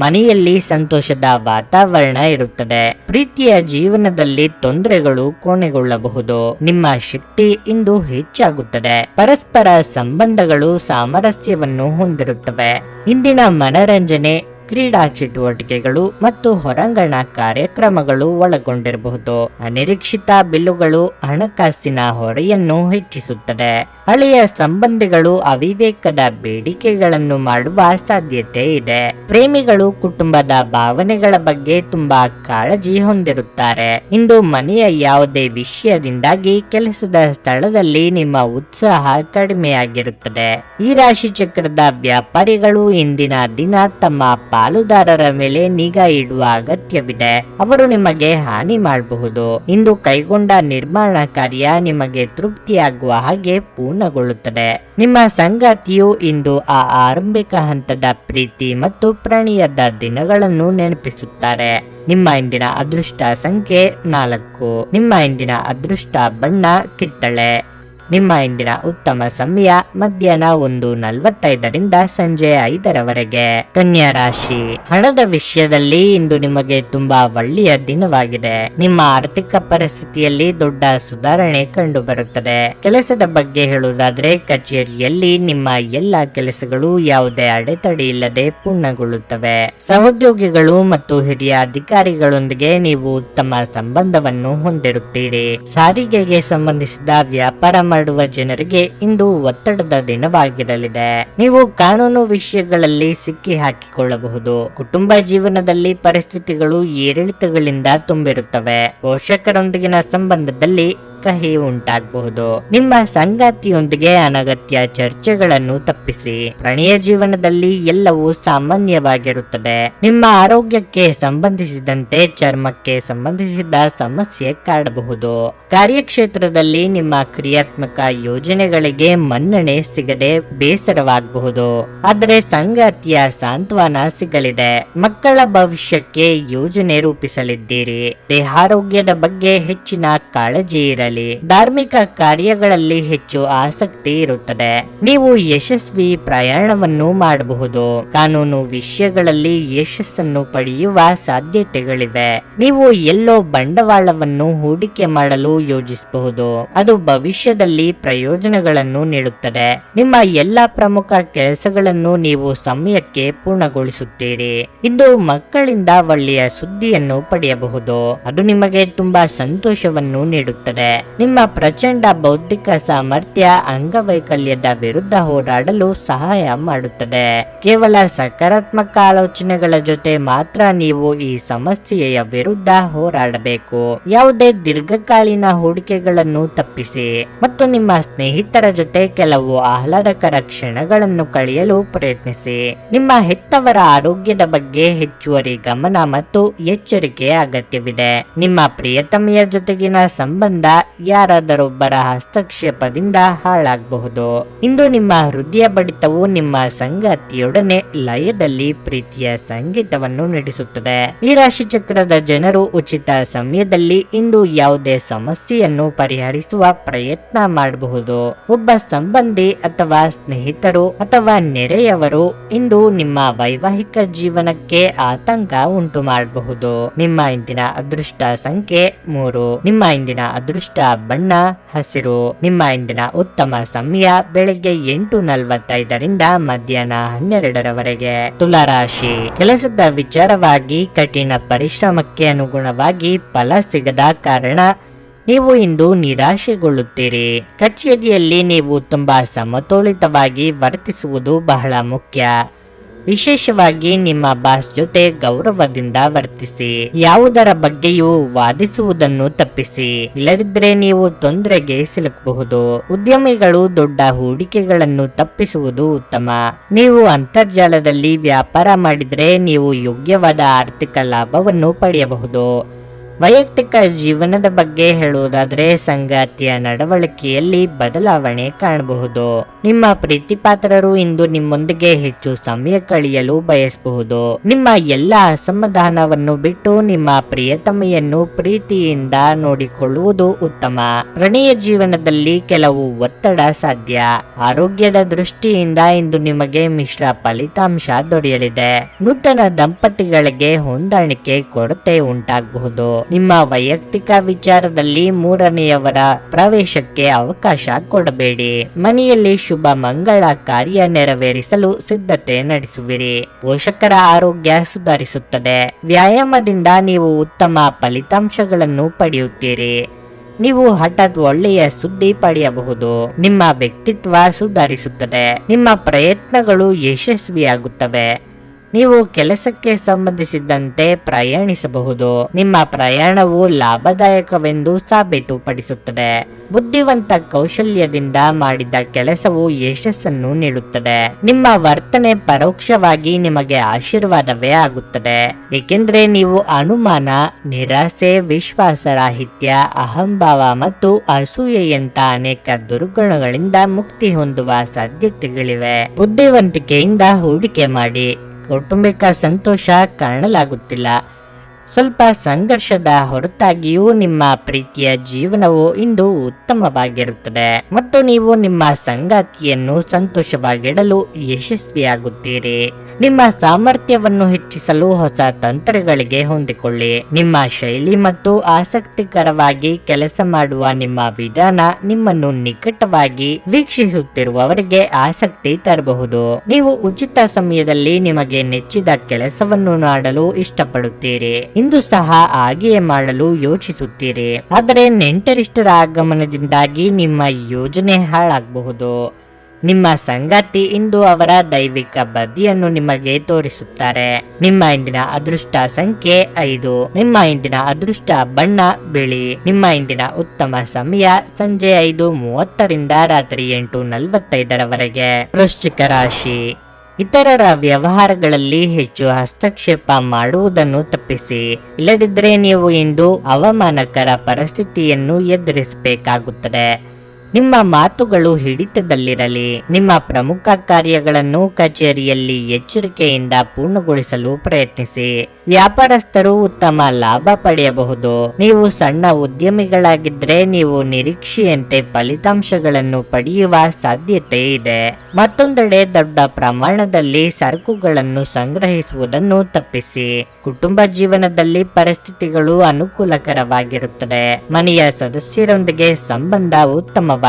ಮನೆಯಲ್ಲಿ ಸಂತೋಷದ ವಾತಾವರಣ ಇರುತ್ತದೆ. ಪ್ರೀತಿಯ ಜೀವನದಲ್ಲಿ ತೊಂದರೆಗಳು ಕೊನೆಗೊಳ್ಳಬಹುದು. ನಿಮ್ಮ ಶಕ್ತಿ ಇಂದು ಹೆಚ್ಚಾಗುತ್ತದೆ. ಪರಸ್ಪರ ಸಂಬಂಧಗಳು ಸಾಮರಸ್ಯವನ್ನು ಹೊಂದಿರುತ್ತವೆ. ಇಂದಿನ ಮನರಂಜನೆ ಕ್ರೀಡಾ ಚಟುವಟಿಕೆಗಳು ಮತ್ತು ಹೊರಾಂಗಣ ಕಾರ್ಯಕ್ರಮಗಳು ಒಳಗೊಂಡಿರಬಹುದು. ಅನಿರೀಕ್ಷಿತ ಬಿಲ್ಲುಗಳು ಹಣಕಾಸಿನ ಹೊರೆಯನ್ನು ಹೆಚ್ಚಿಸುತ್ತದೆ. ಹಳೆಯ ಸಂಬಂಧಿಗಳು ಅವಿವೇಕದ ಬೇಡಿಕೆಗಳನ್ನು ಮಾಡುವ ಸಾಧ್ಯತೆ ಇದೆ. ಪ್ರೇಮಿಗಳು ಕುಟುಂಬದ ಭಾವನೆಗಳ ಬಗ್ಗೆ ತುಂಬಾ ಕಾಳಜಿ ಹೊಂದಿರುತ್ತಾರೆ. ಇಂದು ಮನೆಯ ಯಾವುದೇ ವಿಷಯದಿಂದಾಗಿ ಕೆಲಸದ ಸ್ಥಳದಲ್ಲಿ ನಿಮ್ಮ ಉತ್ಸಾಹ ಕಡಿಮೆಯಾಗಿರುತ್ತದೆ. ಈ ರಾಶಿ ಚಕ್ರದ ವ್ಯಾಪಾರಿಗಳು ಇಂದಿನ ದಿನ ತಮ್ಮ ಪಾಲುದಾರರ ಮೇಲೆ ನಿಗಾ ಇಡುವ ಅಗತ್ಯವಿದೆ. ಅವರು ನಿಮಗೆ ಹಾನಿ ಮಾಡಬಹುದು. ಇಂದು ಕೈಗೊಂಡ ನಿರ್ಮಾಣ ಕಾರ್ಯ ನಿಮಗೆ ತೃಪ್ತಿಯಾಗುವ ಹಾಗೆ ಪೂರ್ಣಗೊಳ್ಳುತ್ತದೆ. ನಿಮ್ಮ ಸಂಗಾತಿಯು ಇಂದು ಆ ಆರಂಭಿಕ ಹಂತದ ಪ್ರೀತಿ ಮತ್ತು ಪ್ರಣಯದ ದಿನಗಳನ್ನು ನೆನಪಿಸುತ್ತಾರೆ. ನಿಮ್ಮ ಇಂದಿನ ಅದೃಷ್ಟ ಸಂಖ್ಯೆ 4. ನಿಮ್ಮ ಇಂದಿನ ಅದೃಷ್ಟ ಬಣ್ಣ ಕಿತ್ತಳೆ. ನಿಮ್ಮ ಇಂದಿನ ಉತ್ತಮ ಸಮಯ ಮಧ್ಯಾಹ್ನ 1:45 ಸಂಜೆ 5 ಕನ್ಯಾ ರಾಶಿ. ಹಣದ ವಿಷಯದಲ್ಲಿ ಇಂದು ನಿಮಗೆ ತುಂಬಾ ಒಳ್ಳೆಯ ದಿನವಾಗಿದೆ. ನಿಮ್ಮ ಆರ್ಥಿಕ ಪರಿಸ್ಥಿತಿಯಲ್ಲಿ ದೊಡ್ಡ ಸುಧಾರಣೆ ಕಂಡು ಬರುತ್ತದೆ. ಕೆಲಸದ ಬಗ್ಗೆ ಹೇಳುವುದಾದ್ರೆ ಕಚೇರಿಯಲ್ಲಿ ನಿಮ್ಮ ಎಲ್ಲ ಕೆಲಸಗಳು ಯಾವುದೇ ಅಡೆತಡೆ ಇಲ್ಲದೆ ಪೂರ್ಣಗೊಳ್ಳುತ್ತವೆ. ಸಹೋದ್ಯೋಗಿಗಳು ಮತ್ತು ಹಿರಿಯ ಅಧಿಕಾರಿಗಳೊಂದಿಗೆ ನೀವು ಉತ್ತಮ ಸಂಬಂಧವನ್ನು ಹೊಂದಿರುತ್ತೀರಿ. ಸಾರಿಗೆಗೆ ಸಂಬಂಧಿಸಿದ ವ್ಯಾಪಾರ ಮಾಡುವ ಜನರಿಗೆ ಇಂದು ಒತ್ತಡದ ದಿನವಾಗಿರಲಿದೆ. ನೀವು ಕಾನೂನು ವಿಷಯಗಳಲ್ಲಿ ಸಿಕ್ಕಿ ಹಾಕಿಕೊಳ್ಳಬಹುದು. ಕುಟುಂಬ ಜೀವನದಲ್ಲಿ ಪರಿಸ್ಥಿತಿಗಳು ಏರಿಳಿತಗಳಿಂದ ತುಂಬಿರುತ್ತವೆ. ಪೋಷಕರೊಂದಿಗಿನ ಸಂಬಂಧದಲ್ಲಿ ಕಹಿ ಉಂಟಾಗಬಹುದು. ನಿಮ್ಮ ಸಂಗಾತಿಯೊಂದಿಗೆ ಅನಗತ್ಯ ಚರ್ಚೆಗಳನ್ನು ತಪ್ಪಿಸಿ. ಪ್ರಣಯ ಜೀವನದಲ್ಲಿ ಎಲ್ಲವೂ ಸಾಮಾನ್ಯವಾಗಿರುತ್ತದೆ. ನಿಮ್ಮ ಆರೋಗ್ಯಕ್ಕೆ ಸಂಬಂಧಿಸಿದಂತೆ ಚರ್ಮಕ್ಕೆ ಸಂಬಂಧಿಸಿದ ಸಮಸ್ಯೆ ಕಾಡಬಹುದು. ಕಾರ್ಯಕ್ಷೇತ್ರದಲ್ಲಿ ನಿಮ್ಮ ಕ್ರಿಯಾತ್ಮಕ ಯೋಜನೆಗಳಿಗೆ ಮನ್ನಣೆ ಸಿಗದೆ ಬೇಸರವಾಗಬಹುದು. ಆದರೆ ಸಂಗಾತಿಯ ಸಾಂತ್ವನ ಸಿಗಲಿದೆ. ಮಕ್ಕಳ ಭವಿಷ್ಯಕ್ಕೆ ಯೋಜನೆ ರೂಪಿಸಲಿದ್ದೀರಿ. ದೇಹಾರೋಗ್ಯದ ಬಗ್ಗೆ ಹೆಚ್ಚಿನ ಕಾಳಜಿ ಇರಲಿ. ಧಾರ್ಮಿಕ ಕಾರ್ಯಗಳಲ್ಲಿ ಹೆಚ್ಚು ಆಸಕ್ತಿ ಇರುತ್ತದೆ. ನೀವು ಯಶಸ್ವಿ ಪ್ರಯಾಣವನ್ನು ಮಾಡಬಹುದು. ಕಾನೂನು ವಿಷಯಗಳಲ್ಲಿ ಯಶಸ್ಸನ್ನು ಪಡೆಯುವ ಸಾಧ್ಯತೆಗಳಿವೆ. ನೀವು ಎಲ್ಲೋ ಬಂಡವಾಳವನ್ನು ಹೂಡಿಕೆ ಮಾಡಲು ಯೋಜಿಸಬಹುದು. ಅದು ಭವಿಷ್ಯದಲ್ಲಿ ಪ್ರಯೋಜನಗಳನ್ನು ನೀಡುತ್ತದೆ. ನಿಮ್ಮ ಎಲ್ಲಾ ಪ್ರಮುಖ ಕೆಲಸಗಳನ್ನು ನೀವು ಸಮಯಕ್ಕೆ ಪೂರ್ಣಗೊಳಿಸುತ್ತೀರಿ. ಇಂದು ಮಕ್ಕಳಿಂದ ಒಳ್ಳೆಯ ಸುದ್ದಿಯನ್ನು ಪಡೆಯಬಹುದು. ಅದು ನಿಮಗೆ ತುಂಬಾ ಸಂತೋಷವನ್ನು ನೀಡುತ್ತದೆ. ನಿಮ್ಮ ಪ್ರಚಂಡ ಬೌದ್ಧಿಕ ಸಾಮರ್ಥ್ಯ ಅಂಗವೈಕಲ್ಯದ ವಿರುದ್ಧ ಹೋರಾಡಲು ಸಹಾಯ ಮಾಡುತ್ತದೆ. ಕೇವಲ ಸಕಾರಾತ್ಮಕ ಆಲೋಚನೆಗಳ ಜೊತೆ ಮಾತ್ರ ನೀವು ಈ ಸಮಸ್ಯೆಯ ವಿರುದ್ಧ ಹೋರಾಡಬೇಕು. ಯಾವುದೇ ದೀರ್ಘಕಾಲೀನ ಹೂಡಿಕೆಗಳನ್ನು ತಪ್ಪಿಸಿ ಮತ್ತು ನಿಮ್ಮ ಸ್ನೇಹಿತರ ಜೊತೆ ಕೆಲವು ಆಹ್ಲಾದಕರ ಕ್ಷಣಗಳನ್ನು ಕಳೆಯಲು ಪ್ರಯತ್ನಿಸಿ. ನಿಮ್ಮ ಹೆತ್ತವರ ಆರೋಗ್ಯದ ಬಗ್ಗೆ ಹೆಚ್ಚುವರಿ ಗಮನ ಮತ್ತು ಎಚ್ಚರಿಕೆಯ ಅಗತ್ಯವಿದೆ. ನಿಮ್ಮ ಪ್ರಿಯತಮೆಯ ಜೊತೆಗಿನ ಸಂಬಂಧ ಯಾರಾದರೊಬ್ಬರ ಹಸ್ತಕ್ಷೇಪದಿಂದ ಹಾಳಾಗಬಹುದು. ಇಂದು ನಿಮ್ಮ ಹೃದಯ ಬಡಿತವು ನಿಮ್ಮ ಸಂಗಾತಿಯೊಡನೆ ಲಯದಲ್ಲಿ ಪ್ರೀತಿಯ ಸಂಗೀತವನ್ನು ನಡೆಸುತ್ತದೆ. ಈ ರಾಶಿ ಚಕ್ರದ ಜನರು ಉಚಿತ ಸಮಯದಲ್ಲಿ ಇಂದು ಯಾವುದೇ ಸಮಸ್ಯೆಯನ್ನು ಪರಿಹರಿಸುವ ಪ್ರಯತ್ನ ಮಾಡಬಹುದು. ಒಬ್ಬ ಸಂಬಂಧಿ ಅಥವಾ ಸ್ನೇಹಿತರು ಅಥವಾ ನೆರೆಯವರು ಇಂದು ನಿಮ್ಮ ವೈವಾಹಿಕ ಜೀವನಕ್ಕೆ ಆತಂಕ ಉಂಟು ಮಾಡಬಹುದು. ನಿಮ್ಮ ಇಂದಿನ ಅದೃಷ್ಟ ಸಂಖ್ಯೆ 3. ನಿಮ್ಮ ಇಂದಿನ ಅದೃಷ್ಟ ಬಣ್ಣ ಹಸಿರು. ನಿಮ್ಮ ಇಂದಿನ ಉತ್ತಮ ಸಮಯ ಬೆಳಗ್ಗೆ 8:45ರಿಂದ ಮಧ್ಯಾಹ್ನ 12ರವರೆಗೆ. ತುಲಾ ರಾಶಿ. ಕೆಲಸದ ವಿಚಾರವಾಗಿ ಕಠಿಣ ಪರಿಶ್ರಮಕ್ಕೆ ಅನುಗುಣವಾಗಿ ಫಲ ಸಿಗದ ಕಾರಣ ನೀವು ಇಂದು ನಿರಾಶೆಗೊಳ್ಳುತ್ತೀರಿ. ಕಚೇರಿಯಲ್ಲಿ ನೀವು ತುಂಬಾ ಸಮತೋಲಿತವಾಗಿ ವರ್ತಿಸುವುದು ಬಹಳ ಮುಖ್ಯ. ವಿಶೇಷವಾಗಿ ನಿಮ್ಮ ಬಾಸ್ ಜೊತೆ ಗೌರವದಿಂದ ವರ್ತಿಸಿ. ಯಾವುದರ ಬಗ್ಗೆಯೂ ವಾದಿಸುವುದನ್ನು ತಪ್ಪಿಸಿ. ಇಲ್ಲದಿದ್ದರೆ ನೀವು ತೊಂದರೆಗೆ ಸಿಲುಕಬಹುದು. ಉದ್ಯಮಿಗಳು ದೊಡ್ಡ ಹೂಡಿಕೆಗಳನ್ನು ತಪ್ಪಿಸುವುದು ಉತ್ತಮ. ನೀವು ಅಂತರ್ಜಾಲದಲ್ಲಿ ವ್ಯಾಪಾರ ಮಾಡಿದರೆ ನೀವು ಯೋಗ್ಯವಾದ ಆರ್ಥಿಕ ಲಾಭವನ್ನು ಪಡೆಯಬಹುದು. ವೈಯಕ್ತಿಕ ಜೀವನದ ಬಗ್ಗೆ ಹೇಳುವುದಾದರೆ ಸಂಗಾತಿಯ ನಡವಳಿಕೆಯಲ್ಲಿ ಬದಲಾವಣೆ ಕಾಣಬಹುದು. ನಿಮ್ಮ ಪ್ರೀತಿಪಾತ್ರರು ಇಂದು ನಿಮ್ಮೊಂದಿಗೆ ಹೆಚ್ಚು ಸಮಯ ಕಳೆಯಲು ಬಯಸಬಹುದು. ನಿಮ್ಮ ಎಲ್ಲ ಅಸಮಾಧಾನವನ್ನು ಬಿಟ್ಟು ನಿಮ್ಮ ಪ್ರಿಯತಮೆಯನ್ನು ಪ್ರೀತಿಯಿಂದ ನೋಡಿಕೊಳ್ಳುವುದು ಉತ್ತಮ. ಪ್ರಣಯ ಜೀವನದಲ್ಲಿ ಕೆಲವು ಒತ್ತಡ ಸಾಧ್ಯ. ಆರೋಗ್ಯದ ದೃಷ್ಟಿಯಿಂದ ಇಂದು ನಿಮಗೆ ಮಿಶ್ರ ಫಲಿತಾಂಶ ದೊರೆಯಲಿದೆ. ನೂತನ ದಂಪತಿಗಳಿಗೆ ಹೊಂದಾಣಿಕೆ ಕೊರತೆ ಉಂಟಾಗಬಹುದು. ನಿಮ್ಮ ವೈಯಕ್ತಿಕ ವಿಚಾರದಲ್ಲಿ ಮೂರನೆಯವರ ಪ್ರವೇಶಕ್ಕೆ ಅವಕಾಶ ಕೊಡಬೇಡಿ. ಮನೆಯಲ್ಲಿ ಶುಭ ಮಂಗಳ ಕಾರ್ಯ ನೆರವೇರಿಸಲು ಸಿದ್ಧತೆ ನಡೆಸುವಿರಿ. ಪೋಷಕರ ಆರೋಗ್ಯ ಸುಧಾರಿಸುತ್ತದೆ. ವ್ಯಾಯಾಮದಿಂದ ನೀವು ಉತ್ತಮ ಫಲಿತಾಂಶಗಳನ್ನು ಪಡೆಯುತ್ತೀರಿ. ನೀವು ಹಠಾತ್ ಒಳ್ಳೆಯ ಸುದ್ದಿ ಪಡೆಯಬಹುದು. ನಿಮ್ಮ ವ್ಯಕ್ತಿತ್ವ ಸುಧಾರಿಸುತ್ತದೆ. ನಿಮ್ಮ ಪ್ರಯತ್ನಗಳು ಯಶಸ್ವಿಯಾಗುತ್ತವೆ. ನೀವು ಕೆಲಸಕ್ಕೆ ಸಂಬಂಧಿಸಿದಂತೆ ಪ್ರಯಾಣಿಸಬಹುದು. ನಿಮ್ಮ ಪ್ರಯಾಣವು ಲಾಭದಾಯಕವೆಂದು ಸಾಬೀತುಪಡಿಸುತ್ತದೆ. ಬುದ್ಧಿವಂತ ಕೌಶಲ್ಯದಿಂದ ಮಾಡಿದ ಕೆಲಸವು ಯಶಸ್ಸನ್ನು ನೀಡುತ್ತದೆ. ನಿಮ್ಮ ವರ್ತನೆ ಪರೋಕ್ಷವಾಗಿ ನಿಮಗೆ ಆಶೀರ್ವಾದವೇ ಆಗುತ್ತದೆ. ಏಕೆಂದರೆ ನೀವು ಅನುಮಾನ, ನಿರಾಸೆ, ವಿಶ್ವಾಸರಾಹಿತ್ಯ, ಅಹಂಭಾವ ಮತ್ತು ಅಸೂಯೆಯಂತ ಅನೇಕ ದುರ್ಗುಣಗಳಿಂದ ಮುಕ್ತಿ ಹೊಂದುವ ಸಾಧ್ಯತೆಗಳಿವೆ. ಬುದ್ಧಿವಂತಿಕೆಯಿಂದ ಹೂಡಿಕೆ ಮಾಡಿ. ಕೌಟುಂಬಿಕ ಸಂತೋಷ ಕಾಣಲಾಗುತ್ತಿಲ್ಲ. ಸ್ವಲ್ಪ ಸಂಘರ್ಷದ ಹೊರತಾಗಿಯೂ ನಿಮ್ಮ ಪ್ರೀತಿಯ ಜೀವನವು ಇಂದು ಉತ್ತಮವಾಗಿರುತ್ತದೆ ಮತ್ತು ನೀವು ನಿಮ್ಮ ಸಂಗಾತಿಯನ್ನು ಸಂತೋಷವಾಗಿಡಲು ಯಶಸ್ವಿಯಾಗುತ್ತೀರಿ. ನಿಮ್ಮ ಸಾಮರ್ಥ್ಯವನ್ನು ಹೆಚ್ಚಿಸಲು ಹೊಸ ತಂತ್ರಗಳಿಗೆ ಹೊಂದಿಕೊಳ್ಳಿ. ನಿಮ್ಮ ಶೈಲಿ ಮತ್ತು ಆಸಕ್ತಿಕರವಾಗಿ ಕೆಲಸ ಮಾಡುವ ನಿಮ್ಮ ವಿಧಾನ ನಿಮ್ಮನ್ನು ನಿಕಟವಾಗಿ ವೀಕ್ಷಿಸುತ್ತಿರುವವರಿಗೆ ಆಸಕ್ತಿ ತರಬಹುದು. ನೀವು ಉಚಿತ ಸಮಯದಲ್ಲಿ ನಿಮಗೆ ನೆಚ್ಚಿದ ಕೆಲಸವನ್ನು ಮಾಡಲು ಇಷ್ಟಪಡುತ್ತೀರಿ. ಇಂದು ಸಹ ಹಾಗೆಯೇ ಮಾಡಲು ಯೋಚಿಸುತ್ತೀರಿ. ಆದರೆ ನೆಂಟರಿಷ್ಟರ ಆಗಮನದಿಂದಾಗಿ ನಿಮ್ಮ ಯೋಜನೆ ಹಾಳಾಗಬಹುದು. ನಿಮ್ಮ ಸಂಗಾತಿ ಇಂದು ಅವರ ದೈವಿಕ ಬದಿಯನ್ನು ನಿಮಗೆ ತೋರಿಸುತ್ತಾರೆ. ನಿಮ್ಮ ಇಂದಿನ ಅದೃಷ್ಟ ಸಂಖ್ಯೆ 5. ನಿಮ್ಮ ಇಂದಿನ ಅದೃಷ್ಟ ಬಣ್ಣ ಬಿಳಿ. ನಿಮ್ಮ ಇಂದಿನ ಉತ್ತಮ ಸಮಯ ಸಂಜೆ 5:30 ರಾತ್ರಿ 8:45 ವೃಶ್ಚಿಕ ರಾಶಿ. ಇತರರ ವ್ಯವಹಾರಗಳಲ್ಲಿ ಹೆಚ್ಚು ಹಸ್ತಕ್ಷೇಪ ಮಾಡುವುದನ್ನು ತಪ್ಪಿಸಿ. ಇಲ್ಲದಿದ್ದರೆ ನೀವು ಇಂದು ಅವಮಾನಕರ ಪರಿಸ್ಥಿತಿಯನ್ನು ಎದುರಿಸಬೇಕಾಗುತ್ತದೆ. ನಿಮ್ಮ ಮಾತುಗಳು ಹಿಡಿತದಲ್ಲಿರಲಿ. ನಿಮ್ಮ ಪ್ರಮುಖ ಕಾರ್ಯಗಳನ್ನು ಕಚೇರಿಯಲ್ಲಿ ಎಚ್ಚರಿಕೆಯಿಂದ ಪೂರ್ಣಗೊಳಿಸಲು ಪ್ರಯತ್ನಿಸಿ. ವ್ಯಾಪಾರಸ್ಥರು ಉತ್ತಮ ಲಾಭ ಪಡೆಯಬಹುದು. ನೀವು ಸಣ್ಣ ಉದ್ಯಮಿಗಳಾಗಿದ್ದರೆ ನೀವು ನಿರೀಕ್ಷೆಯಂತೆ ಫಲಿತಾಂಶಗಳನ್ನು ಪಡೆಯುವ ಸಾಧ್ಯತೆ ಇದೆ. ಮತ್ತೊಂದೆಡೆ ದೊಡ್ಡ ಪ್ರಮಾಣದಲ್ಲಿ ಸರಕುಗಳನ್ನು ಸಂಗ್ರಹಿಸುವುದನ್ನು ತಪ್ಪಿಸಿ. ಕುಟುಂಬ ಜೀವನದಲ್ಲಿ ಪರಿಸ್ಥಿತಿಗಳು ಅನುಕೂಲಕರವಾಗಿರುತ್ತದೆ. ಮನೆಯ ಸದಸ್ಯರೊಂದಿಗೆ ಸಂಬಂಧ ಉತ್ತಮವಾಗಿರುತ್ತದೆ.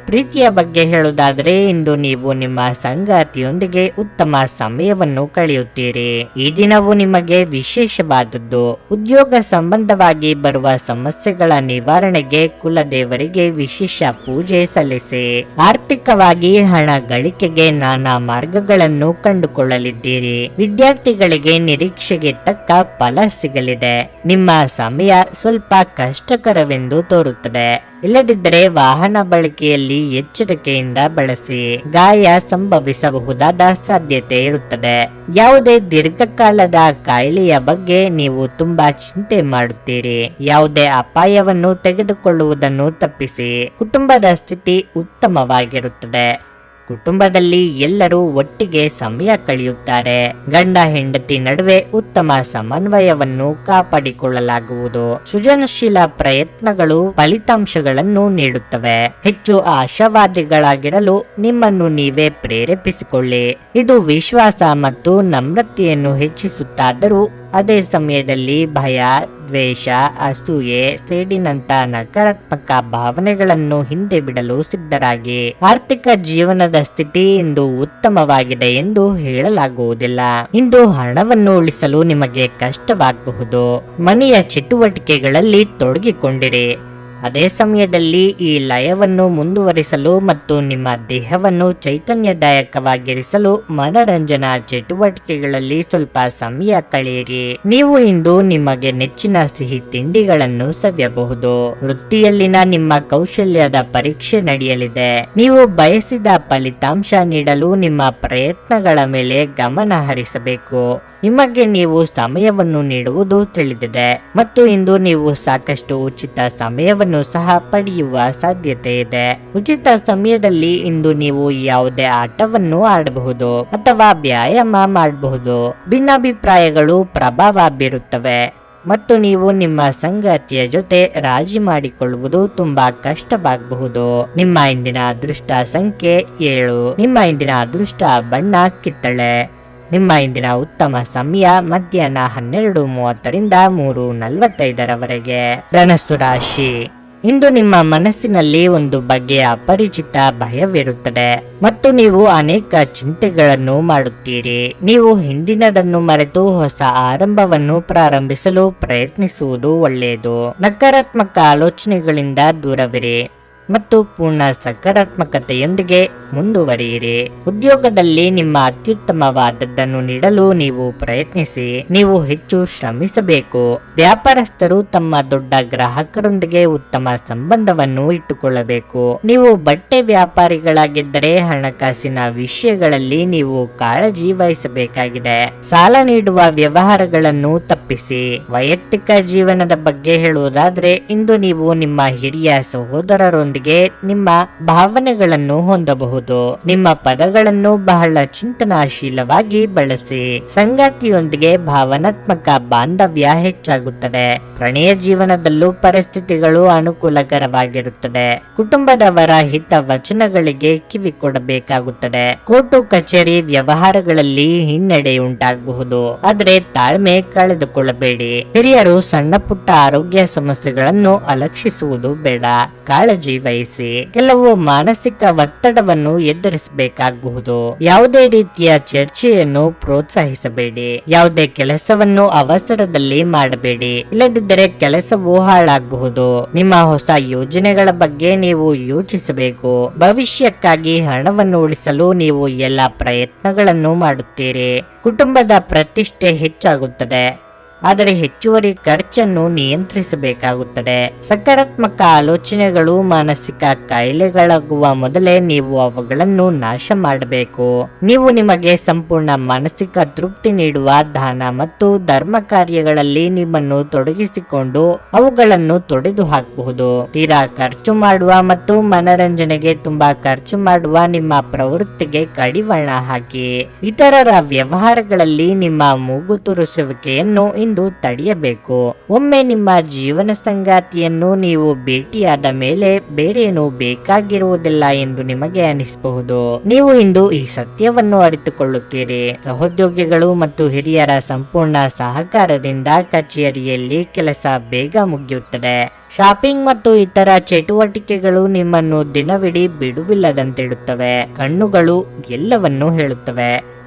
ಪ್ರೀತಿಯ ಬಗ್ಗೆ ಹೇಳುವುದಾದರೆ ಇಂದು ನೀವು ನಿಮ್ಮ ಸಂಗಾತಿಯೊಂದಿಗೆ ಉತ್ತಮ ಸಮಯವನ್ನು ಕಳೆಯುತ್ತೀರಿ. ಈ ದಿನವು ನಿಮಗೆ ವಿಶೇಷವಾದದ್ದು. ಉದ್ಯೋಗ ಸಂಬಂಧವಾಗಿ ಬರುವ ಸಮಸ್ಯೆಗಳ ನಿವಾರಣೆಗೆ ಕುಲದೇವರಿಗೆ ವಿಶೇಷ ಪೂಜೆ ಸಲ್ಲಿಸಿ. ಆರ್ಥಿಕವಾಗಿ ಹಣ ಗಳಿಕೆಗೆ ನಾನಾ ಮಾರ್ಗಗಳನ್ನು ಕಂಡುಕೊಳ್ಳಲಿದ್ದೀರಿ. ವಿದ್ಯಾರ್ಥಿಗಳಿಗೆ ನಿರೀಕ್ಷೆಗೆ ತಕ್ಕ ಫಲ ಸಿಗಲಿದೆ. ನಿಮ್ಮ ಸಮಯ ಸ್ವಲ್ಪ ಕಷ್ಟಕರವೆಂದು ತೋರುತ್ತದೆ. ಇಲ್ಲದಿದ್ದರೆ ವಾಹನ ಬಳಕೆಯಲ್ಲಿ ಎಚ್ಚರಿಕೆಯಿಂದ ಬಳಸಿ. ಗಾಯ ಸಂಭವಿಸಬಹುದಾದ ಸಾಧ್ಯತೆ ಇರುತ್ತದೆ. ಯಾವುದೇ ದೀರ್ಘಕಾಲದ ಕಾಯಿಲೆಯ ಬಗ್ಗೆ ನೀವು ತುಂಬಾ ಚಿಂತೆ ಮಾಡುತ್ತೀರಿ. ಯಾವುದೇ ಅಪಾಯವನ್ನು ತೆಗೆದುಕೊಳ್ಳುವುದನ್ನು ತಪ್ಪಿಸಿ. ಕುಟುಂಬದ ಸ್ಥಿತಿ ಉತ್ತಮವಾಗಿರುತ್ತದೆ. ಕುಟುಂಬದಲ್ಲಿ ಎಲ್ಲರೂ ಒಟ್ಟಿಗೆ ಸಮಯ ಕಳೆಯುತ್ತಾರೆ. ಗಂಡ ಹೆಂಡತಿ ನಡುವೆ ಉತ್ತಮ ಸಮನ್ವಯವನ್ನು ಕಾಪಾಡಿಕೊಳ್ಳಲಾಗುವುದು. ಸೃಜನಶೀಲ ಪ್ರಯತ್ನಗಳು ಫಲಿತಾಂಶಗಳನ್ನು ನೀಡುತ್ತವೆ. ಹೆಚ್ಚು ಆಶಾವಾದಿಗಳಾಗಿರಲು ನಿಮ್ಮನ್ನು ನೀವೇ ಪ್ರೇರೇಪಿಸಿಕೊಳ್ಳಿ. ಇದು ವಿಶ್ವಾಸ ಮತ್ತು ನಮ್ರತೆಯನ್ನು ಹೆಚ್ಚಿಸುತ್ತಾದರೂ ಅದೇ ಸಮಯದಲ್ಲಿ ಭಯ, ದ್ವೇಷ, ಅಸೂಯೆ, ಸೇಡಿನಂತ ನಕಾರಾತ್ಮಕ ಭಾವನೆಗಳನ್ನು ಹಿಂದೆ ಬಿಡಲು ಸಿದ್ಧರಾಗಿ. ಆರ್ಥಿಕ ಜೀವನದ ಸ್ಥಿತಿ ಇಂದು ಉತ್ತಮವಾಗಿದೆ ಎಂದು ಹೇಳಲಾಗುವುದಿಲ್ಲ. ಇಂದು ಹಣವನ್ನು ಉಳಿಸಲು ನಿಮಗೆ ಕಷ್ಟವಾಗಬಹುದು. ಮನೆಯ ಚಟುವಟಿಕೆಗಳಲ್ಲಿ ತೊಡಗಿಕೊಂಡಿರಿ. ಅದೇ ಸಮಯದಲ್ಲಿ ಈ ಲಯವನ್ನು ಮುಂದುವರಿಸಲು ಮತ್ತು ನಿಮ್ಮ ದೇಹವನ್ನು ಚೈತನ್ಯದಾಯಕವಾಗಿರಿಸಲು ಮನರಂಜನಾ ಚಟುವಟಿಕೆಗಳಲ್ಲಿ ಸ್ವಲ್ಪ ಸಮಯ ಕಳೆಯಿರಿ. ನೀವು ಇಂದು ನಿಮಗೆ ನೆಚ್ಚಿನ ಸಿಹಿ ತಿಂಡಿಗಳನ್ನು ಸವಿಯಬಹುದು. ವೃತ್ತಿಯಲ್ಲಿನ ನಿಮ್ಮ ಕೌಶಲ್ಯದ ಪರೀಕ್ಷೆ ನಡೆಯಲಿದೆ. ನೀವು ಬಯಸಿದ ಫಲಿತಾಂಶ ನೀಡಲು ನಿಮ್ಮ ಪ್ರಯತ್ನಗಳ ಮೇಲೆ ಗಮನ ಹರಿಸಬೇಕು. ನಿಮಗೆ ನೀವು ಸಮಯವನ್ನು ನೀಡುವುದು ತಿಳಿದಿದೆ ಮತ್ತು ಇಂದು ನೀವು ಸಾಕಷ್ಟು ಉಚಿತ ಸಮಯವನ್ನು ಸಹ ಪಡೆಯುವ ಸಾಧ್ಯತೆ ಇದೆ. ಉಚಿತ ಸಮಯದಲ್ಲಿ ಇಂದು ನೀವು ಯಾವುದೇ ಆಟವನ್ನು ಆಡಬಹುದು ಅಥವಾ ವ್ಯಾಯಾಮ ಮಾಡಬಹುದು. ಭಿನ್ನಾಭಿಪ್ರಾಯಗಳು ಪ್ರಭಾವ ಬೀರುತ್ತವೆ ಮತ್ತು ನೀವು ನಿಮ್ಮ ಸಂಗಾತಿಯ ಜೊತೆ ರಾಜಿ ಮಾಡಿಕೊಳ್ಳುವುದು ತುಂಬಾ ಕಷ್ಟವಾಗಬಹುದು. ನಿಮ್ಮ ಇಂದಿನ ಅದೃಷ್ಟ ಸಂಖ್ಯೆ 7. ನಿಮ್ಮ ಇಂದಿನ ಅದೃಷ್ಟ ಬಣ್ಣ ಕಿತ್ತಳೆ. ನಿಮ್ಮ ಇಂದಿನ ಉತ್ತಮ ಸಮಯ ಮಧ್ಯಾಹ್ನ 12:30 3:45 ಧನಸ್ಸು ರಾಶಿ. ಇಂದು ನಿಮ್ಮ ಮನಸ್ಸಿನಲ್ಲಿ ಒಂದು ಬಗೆಯ ಅಪರಿಚಿತ ಭಯವಿರುತ್ತದೆ ಮತ್ತು ನೀವು ಅನೇಕ ಚಿಂತೆಗಳನ್ನು ಮಾಡುತ್ತೀರಿ. ನೀವು ಹಿಂದಿನದನ್ನು ಮರೆತು ಹೊಸ ಆರಂಭವನ್ನು ಪ್ರಾರಂಭಿಸಲು ಪ್ರಯತ್ನಿಸುವುದು ಒಳ್ಳೆಯದು. ನಕಾರಾತ್ಮಕ ಆಲೋಚನೆಗಳಿಂದ ದೂರವಿರಿ ಮತ್ತು ಪೂರ್ಣ ಸಕಾರಾತ್ಮಕತೆಯೊಂದಿಗೆ ಮುಂದುವರಿಯಿರಿ. ಉದ್ಯೋಗದಲ್ಲಿ ನಿಮ್ಮ ಅತ್ಯುತ್ತಮವಾದದ್ದನ್ನು ನೀಡಲು ನೀವು ಪ್ರಯತ್ನಿಸಿ. ನೀವು ಹೆಚ್ಚು ಶ್ರಮಿಸಬೇಕು. ವ್ಯಾಪಾರಸ್ಥರು ತಮ್ಮ ದೊಡ್ಡ ಗ್ರಾಹಕರೊಂದಿಗೆ ಉತ್ತಮ ಸಂಬಂಧವನ್ನು ಇಟ್ಟುಕೊಳ್ಳಬೇಕು. ನೀವು ಬಟ್ಟೆ ವ್ಯಾಪಾರಿಗಳಾಗಿದ್ದರೆ ಹಣಕಾಸಿನ ವಿಷಯಗಳಲ್ಲಿ ನೀವು ಕಾಳಜಿ ವಹಿಸಬೇಕಾಗಿದೆ. ಸಾಲ ನೀಡುವ ವ್ಯವಹಾರಗಳನ್ನು ತಪ್ಪಿಸಿ. ವೈಯಕ್ತಿಕ ಜೀವನದ ಬಗ್ಗೆ ಹೇಳುವುದಾದರೆ ಇಂದು ನೀವು ನಿಮ್ಮ ಹಿರಿಯ ಸಹೋದರರೊಂದಿಗೆ ಸಂಗಾತಿಯೊಂದಿಗೆ ನಿಮ್ಮ ಭಾವನೆಗಳನ್ನು ಹೊಂದಬಹುದು. ನಿಮ್ಮ ಪದಗಳನ್ನು ಬಹಳ ಚಿಂತನಾಶೀಲವಾಗಿ ಬಳಸಿ. ಸಂಗಾತಿಯೊಂದಿಗೆ ಭಾವನಾತ್ಮಕ ಬಾಂಧವ್ಯ ಹೆಚ್ಚಾಗುತ್ತದೆ. ಪ್ರಣಯ ಜೀವನದಲ್ಲೂ ಪರಿಸ್ಥಿತಿಗಳು ಅನುಕೂಲಕರವಾಗಿರುತ್ತದೆ. ಕುಟುಂಬದವರ ಹಿತ ವಚನಗಳಿಗೆ ಕಿವಿ ಕೊಡಬೇಕಾಗುತ್ತದೆ. ಕೋರ್ಟು ಕಚೇರಿ ವ್ಯವಹಾರಗಳಲ್ಲಿ ಹಿನ್ನಡೆ ಉಂಟಾಗಬಹುದು, ಆದರೆ ತಾಳ್ಮೆ ಕಳೆದುಕೊಳ್ಳಬೇಡಿ. ಹಿರಿಯರು ಸಣ್ಣ ಪುಟ್ಟ ಆರೋಗ್ಯ ಸಮಸ್ಯೆಗಳನ್ನು ಅಲಕ್ಷಿಸುವುದು ಬೇಡ, ಕಾಳಜಿ ವಹಿಸಿ. ಕೆಲವು ಮಾನಸಿಕ ಒತ್ತಡವನ್ನು ಎದುರಿಸಬೇಕಾಗಬಹುದು. ಯಾವುದೇ ರೀತಿಯ ಚರ್ಚೆಯನ್ನು ಪ್ರೋತ್ಸಾಹಿಸಬೇಡಿ. ಯಾವುದೇ ಕೆಲಸವನ್ನು ಅವಸರದಲ್ಲಿ ಮಾಡಬೇಡಿ, ಇಲ್ಲದಿದ್ದರೆ ಕೆಲಸವು ಹಾಳಾಗಬಹುದು. ನಿಮ್ಮ ಹೊಸ ಯೋಜನೆಗಳ ಬಗ್ಗೆ ನೀವು ಯೋಚಿಸಬೇಕು. ಭವಿಷ್ಯಕ್ಕಾಗಿ ಹಣವನ್ನು ಉಳಿಸಲು ನೀವು ಎಲ್ಲ ಪ್ರಯತ್ನಗಳನ್ನು ಮಾಡುತ್ತೀರಿ. ಕುಟುಂಬದ ಪ್ರತಿಷ್ಠೆ ಹೆಚ್ಚಾಗುತ್ತದೆ, ಆದರೆ ಹೆಚ್ಚುವರಿ ಖರ್ಚನ್ನು ನಿಯಂತ್ರಿಸಬೇಕಾಗುತ್ತದೆ. ಸಕಾರಾತ್ಮಕ ಆಲೋಚನೆಗಳು ಮಾನಸಿಕ ಕಾಯಿಲೆಗಳಾಗುವ ಮೊದಲೇ ನೀವು ಅವುಗಳನ್ನು ನಾಶ ಮಾಡಬೇಕು. ನೀವು ನಿಮಗೆ ಸಂಪೂರ್ಣ ಮಾನಸಿಕ ತೃಪ್ತಿ ನೀಡುವ ದಾನ ಮತ್ತು ಧರ್ಮ ಕಾರ್ಯಗಳಲ್ಲಿ ನಿಮ್ಮನ್ನು ತೊಡಗಿಸಿಕೊಂಡು ಅವುಗಳನ್ನು ತೊಡೆದು ಹಾಕಬಹುದು. ತೀರಾ ಖರ್ಚು ಮಾಡುವ ಮತ್ತು ಮನರಂಜನೆಗೆ ತುಂಬಾ ಖರ್ಚು ಮಾಡುವ ನಿಮ್ಮ ಪ್ರವೃತ್ತಿಗೆ ಕಡಿವಾಣ ಹಾಕಿ. ಇತರರ ವ್ಯವಹಾರಗಳಲ್ಲಿ ನಿಮ್ಮ ಮೂಗು ತುರಿಸುವಿಕೆಯನ್ನು ತಡೆಯಬೇಕು. ಒಮ್ಮೆ ನಿಮ್ಮ ಜೀವನ ಸಂಗಾತಿಯನ್ನು ನೀವು ಭೇಟಿಯಾದ ಮೇಲೆ ಬೇರೇನೂ ಬೇಕಾಗಿರುವುದಿಲ್ಲ ಎಂದು ನಿಮಗೆ ಅನಿಸಬಹುದು. ನೀವು ಇಂದು ಈ ಸತ್ಯವನ್ನು ಅರಿತುಕೊಳ್ಳುತ್ತೀರಿ. ಸಹೋದ್ಯೋಗಿಗಳು ಮತ್ತು ಹಿರಿಯರ ಸಂಪೂರ್ಣ ಸಹಕಾರದಿಂದ ಕಚೇರಿಯಲ್ಲಿ ಕೆಲಸ ಬೇಗ ಮುಗಿಯುತ್ತದೆ. ಶಾಪಿಂಗ್ ಮತ್ತು ಇತರ ಚಟುವಟಿಕೆಗಳು ನಿಮ್ಮನ್ನು ದಿನವಿಡೀ ಬಿಡುವಿಲ್ಲದಂತಿಡುತ್ತವೆ. ಕಣ್ಣುಗಳು ಎಲ್ಲವನ್ನೂ ಹೇಳುತ್ತವೆ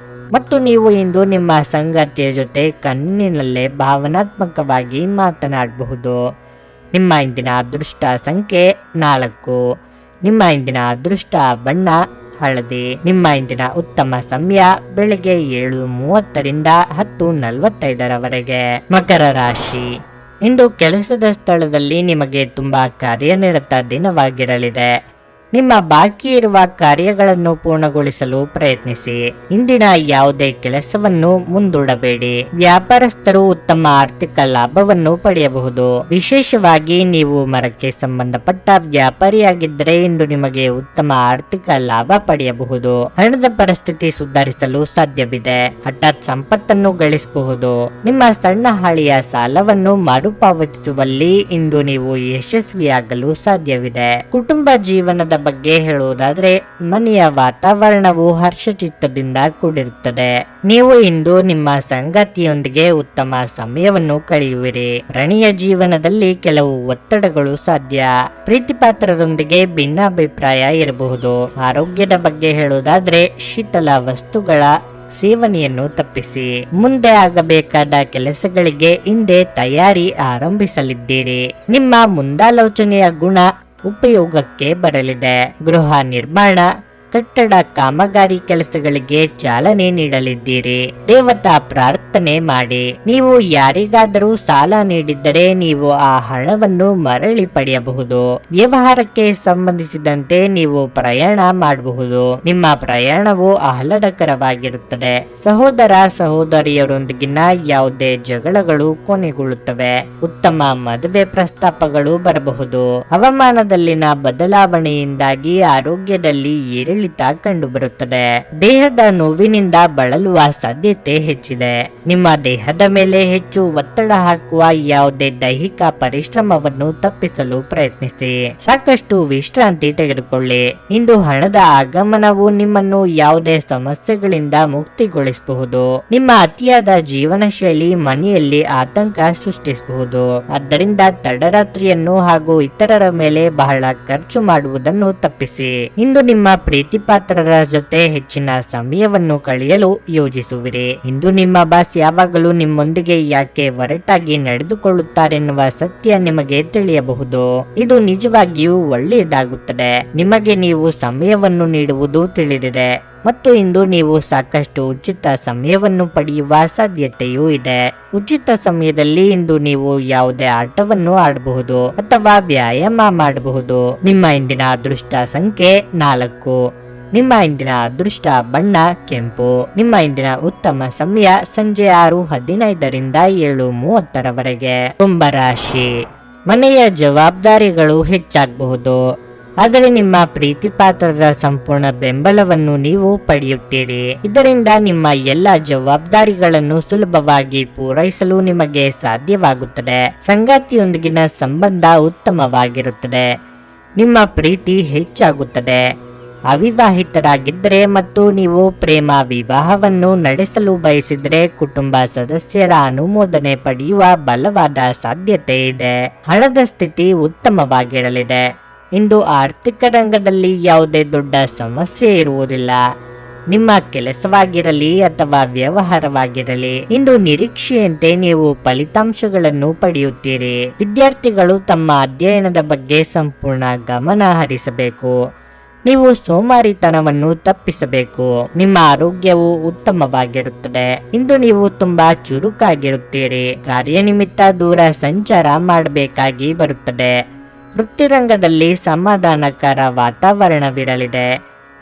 ಮತ್ತು ನೀವು ಇಂದು ನಿಮ್ಮ ಸಂಗಾತಿಯ ಜೊತೆ ಕಣ್ಣಿನಲ್ಲೇ ಭಾವನಾತ್ಮಕವಾಗಿ ಮಾತನಾಡಬಹುದು. ನಿಮ್ಮ ಇಂದಿನ ಅದೃಷ್ಟ ಸಂಖ್ಯೆ 4. ನಿಮ್ಮ ಇಂದಿನ ಅದೃಷ್ಟ ಬಣ್ಣ ಹಳದಿ. ನಿಮ್ಮ ಇಂದಿನ ಉತ್ತಮ ಸಮಯ ಬೆಳಗ್ಗೆ 7:30ರಿಂದ 10:45ರವರೆಗೆ. ಮಕರ ರಾಶಿ. ಇಂದು ಕೆಲಸದ ಸ್ಥಳದಲ್ಲಿ ನಿಮಗೆ ತುಂಬಾ ಕಾರ್ಯನಿರತ ದಿನವಾಗಿರಲಿದೆ. ನಿಮ್ಮ ಬಾಕಿ ಇರುವ ಕಾರ್ಯಗಳನ್ನು ಪೂರ್ಣಗೊಳಿಸಲು ಪ್ರಯತ್ನಿಸಿ. ಇಂದಿನ ಯಾವುದೇ ಕೆಲಸವನ್ನು ಮುಂದೂಡಬೇಡಿ. ವ್ಯಾಪಾರಸ್ಥರು ಉತ್ತಮ ಆರ್ಥಿಕ ಲಾಭವನ್ನು ಪಡೆಯಬಹುದು. ವಿಶೇಷವಾಗಿ ನೀವು ಮರಕ್ಕೆ ಸಂಬಂಧಪಟ್ಟ ವ್ಯಾಪಾರಿಯಾಗಿದ್ದರೆ ಇಂದು ನಿಮಗೆ ಉತ್ತಮ ಆರ್ಥಿಕ ಲಾಭ ಪಡೆಯಬಹುದು. ಹಣದ ಪರಿಸ್ಥಿತಿ ಸುಧಾರಿಸಲು ಸಾಧ್ಯವಿದೆ. ಹಠಾತ್ ಸಂಪತ್ತನ್ನು ಗಳಿಸಬಹುದು. ನಿಮ್ಮ ಸಣ್ಣ ಹಾಳಿಯ ಸಾಲವನ್ನು ಮರುಪಾವತಿಸುವಲ್ಲಿ ಇಂದು ನೀವು ಯಶಸ್ವಿಯಾಗಲು ಸಾಧ್ಯವಿದೆ. ಕುಟುಂಬ ಜೀವನದ ಬಗ್ಗೆ ಹೇಳುವುದಾದ್ರೆ ಮನೆಯ ವಾತಾವರಣವು ಹರ್ಷಚಿತ್ತದಿಂದ ಕೂಡಿರುತ್ತದೆ. ನೀವು ಇಂದು ನಿಮ್ಮ ಸಂಗಾತಿಯೊಂದಿಗೆ ಉತ್ತಮ ಸಮಯವನ್ನು ಕಳೆಯುವಿರಿ. ಪ್ರಣಯ ಜೀವನದಲ್ಲಿ ಕೆಲವು ಒತ್ತಡಗಳು ಸಾಧ್ಯ. ಪ್ರೀತಿಪಾತ್ರರೊಂದಿಗೆ ಭಿನ್ನಾಭಿಪ್ರಾಯ ಇರಬಹುದು. ಆರೋಗ್ಯದ ಬಗ್ಗೆ ಹೇಳುವುದಾದ್ರೆ ಶೀತಲ ವಸ್ತುಗಳ ಸೇವನೆಯನ್ನು ತಪ್ಪಿಸಿ. ಮುಂದೆ ಆಗಬೇಕಾದ ಕೆಲಸಗಳಿಗೆ ಹಿಂದೆ ತಯಾರಿ ಆರಂಭಿಸಲಿದ್ದೀರಿ. ನಿಮ್ಮ ಮುಂದಾಲೋಚನೆಯ ಗುಣ ಉಪಯೋಗಕ್ಕೆ ಬರಲಿದೆ. ಗೃಹ ನಿರ್ಮಾಣ, ಕಟ್ಟಡ ಕಾಮಗಾರಿ ಕೆಲಸಗಳಿಗೆ ಚಾಲನೆ ನೀಡಲಿದ್ದೀರಿ. ದೇವತಾ ಪ್ರಾರ್ಥನೆ ಮಾಡಿ. ನೀವು ಯಾರಿಗಾದರೂ ಸಾಲ ನೀಡಿದ್ದರೆ ನೀವು ಆ ಹಣವನ್ನು ಮರಳಿ ಪಡೆಯಬಹುದು. ವ್ಯವಹಾರಕ್ಕೆ ಸಂಬಂಧಿಸಿದಂತೆ ನೀವು ಪ್ರಯಾಣ ಮಾಡಬಹುದು. ನಿಮ್ಮ ಪ್ರಯಾಣವು ಆಹ್ಲಾದಕರವಾಗಿರುತ್ತದೆ. ಸಹೋದರ ಸಹೋದರಿಯರೊಂದಿಗಿನ ಯಾವುದೇ ಜಗಳಗಳು ಕೊನೆಗೊಳ್ಳುತ್ತವೆ. ಉತ್ತಮ ಮದುವೆ ಪ್ರಸ್ತಾಪಗಳು ಬರಬಹುದು. ಹವಾಮಾನದಲ್ಲಿನ ಬದಲಾವಣೆಯಿಂದಾಗಿ ಆರೋಗ್ಯದಲ್ಲಿ ಏರಿಳಿತ ಕಂಡು ಬರುತ್ತದೆ. ದೇಹದ ನೋವಿನಿಂದ ಬಳಲುವ ಸಾಧ್ಯತೆ ಹೆಚ್ಚಿದೆ. ನಿಮ್ಮ ದೇಹದ ಮೇಲೆ ಹೆಚ್ಚು ಒತ್ತಡ ಹಾಕುವ ಯಾವುದೇ ದೈಹಿಕ ಪರಿಶ್ರಮವನ್ನು ತಪ್ಪಿಸಲು ಪ್ರಯತ್ನಿಸಿ. ಸಾಕಷ್ಟು ವಿಶ್ರಾಂತಿ ತೆಗೆದುಕೊಳ್ಳಿ. ಇಂದು ಹಣದ ಆಗಮನವು ನಿಮ್ಮನ್ನು ಯಾವುದೇ ಸಮಸ್ಯೆಗಳಿಂದ ಮುಕ್ತಿಗೊಳಿಸಬಹುದು. ನಿಮ್ಮ ಅತಿಯಾದ ಜೀವನ ಶೈಲಿ ಮನೆಯಲ್ಲಿ ಆತಂಕ ಸೃಷ್ಟಿಸಬಹುದು. ಆದ್ದರಿಂದ ತಡರಾತ್ರಿಯನ್ನು ಹಾಗೂ ಇತರರ ಮೇಲೆ ಬಹಳ ಖರ್ಚು ಮಾಡುವುದನ್ನು ತಪ್ಪಿಸಿ. ಇಂದು ನಿಮ್ಮ ಪ್ರೀತಿಪಾತ್ರರ ಜೊತೆ ಹೆಚ್ಚಿನ ಸಮಯವನ್ನು ಕಳೆಯಲು ಯೋಜಿಸುವಿರಿ. ಇಂದು ನಿಮ್ಮ ಬಾಸ್ ಯಾವಾಗಲೂ ನಿಮ್ಮೊಂದಿಗೆ ಯಾಕೆ ಒರಟಾಗಿ ನಡೆದುಕೊಳ್ಳುತ್ತಾರೆನ್ನುವ ಸತ್ಯ ನಿಮಗೆ ತಿಳಿಯಬಹುದು. ಇದು ನಿಜವಾಗಿಯೂ ಒಳ್ಳೆಯದಾಗುತ್ತದೆ. ನಿಮಗೆ ನೀವು ಸಮಯವನ್ನು ನೀಡುವುದು ತಿಳಿದಿದೆ ಮತ್ತು ಇಂದು ನೀವು ಸಾಕಷ್ಟು ಉಚಿತ ಸಮಯವನ್ನು ಪಡೆಯುವ ಸಾಧ್ಯತೆಯೂ ಇದೆ. ಉಚಿತ ಸಮಯದಲ್ಲಿ ಇಂದು ನೀವು ಯಾವುದೇ ಆಟವನ್ನು ಆಡಬಹುದು ಅಥವಾ ವ್ಯಾಯಾಮ ಮಾಡಬಹುದು. ನಿಮ್ಮ ಇಂದಿನ ಅದೃಷ್ಟ ಸಂಖ್ಯೆ 4. ನಿಮ್ಮ ಇಂದಿನ ಅದೃಷ್ಟ ಬಣ್ಣ ಕೆಂಪು. ನಿಮ್ಮ ಇಂದಿನ ಉತ್ತಮ ಸಮಯ ಸಂಜೆ 6:15ರಿಂದ 7:30ರವರೆಗೆ. ಕುಂಭರಾಶಿ. ಮನೆಯ ಜವಾಬ್ದಾರಿಗಳು ಹೆಚ್ಚಾಗಬಹುದು. ಆದರೆ ನಿಮ್ಮ ಪ್ರೀತಿ ಪಾತ್ರದ ಸಂಪೂರ್ಣ ಬೆಂಬಲವನ್ನು ನೀವು ಪಡೆಯುತ್ತೀರಿ. ಇದರಿಂದ ನಿಮ್ಮ ಎಲ್ಲ ಜವಾಬ್ದಾರಿಗಳನ್ನು ಸುಲಭವಾಗಿ ಪೂರೈಸಲು ನಿಮಗೆ ಸಾಧ್ಯವಾಗುತ್ತದೆ. ಸಂಗಾತಿಯೊಂದಿಗಿನ ಸಂಬಂಧ ಉತ್ತಮವಾಗಿರುತ್ತದೆ. ನಿಮ್ಮ ಪ್ರೀತಿ ಹೆಚ್ಚಾಗುತ್ತದೆ. ಅವಿವಾಹಿತರಾಗಿದ್ದರೆ ಮತ್ತು ನೀವು ಪ್ರೇಮ ವಿವಾಹವನ್ನು ನಡೆಸಲು ಬಯಸಿದರೆ ಕುಟುಂಬ ಸದಸ್ಯರ ಅನುಮೋದನೆ ಪಡೆಯುವ ಬಲವಾದ ಸಾಧ್ಯತೆ ಇದೆ. ಹಣದ ಸ್ಥಿತಿ ಉತ್ತಮವಾಗಿರಲಿದೆ. ಇಂದು ಆರ್ಥಿಕ ರಂಗದಲ್ಲಿ ಯಾವುದೇ ದೊಡ್ಡ ಸಮಸ್ಯೆ ಇರುವುದಿಲ್ಲ. ನಿಮ್ಮ ಕೆಲಸವಾಗಿರಲಿ ಅಥವಾ ವ್ಯವಹಾರವಾಗಿರಲಿ, ಇಂದು ನಿರೀಕ್ಷೆಯಂತೆ ನೀವು ಫಲಿತಾಂಶಗಳನ್ನು ಪಡೆಯುತ್ತೀರಿ. ವಿದ್ಯಾರ್ಥಿಗಳು ತಮ್ಮ ಅಧ್ಯಯನದ ಬಗ್ಗೆ ಸಂಪೂರ್ಣ ಗಮನ ಹರಿಸಬೇಕು. ನೀವು ಸೋಮಾರಿತನವನ್ನು ತಪ್ಪಿಸಬೇಕು. ನಿಮ್ಮ ಆರೋಗ್ಯವು ಉತ್ತಮವಾಗಿರುತ್ತದೆ. ಇಂದು ನೀವು ತುಂಬಾ ಚುರುಕಾಗಿರುತ್ತೀರಿ. ಕಾರ್ಯನಿಮಿತ್ತ ದೂರ ಸಂಚಾರ ಮಾಡಬೇಕಾಗಿ ಬರುತ್ತದೆ. ವೃತ್ತಿರಂಗದಲ್ಲಿ ಸಮಾಧಾನಕರ ವಾತಾವರಣವಿರಲಿದೆ.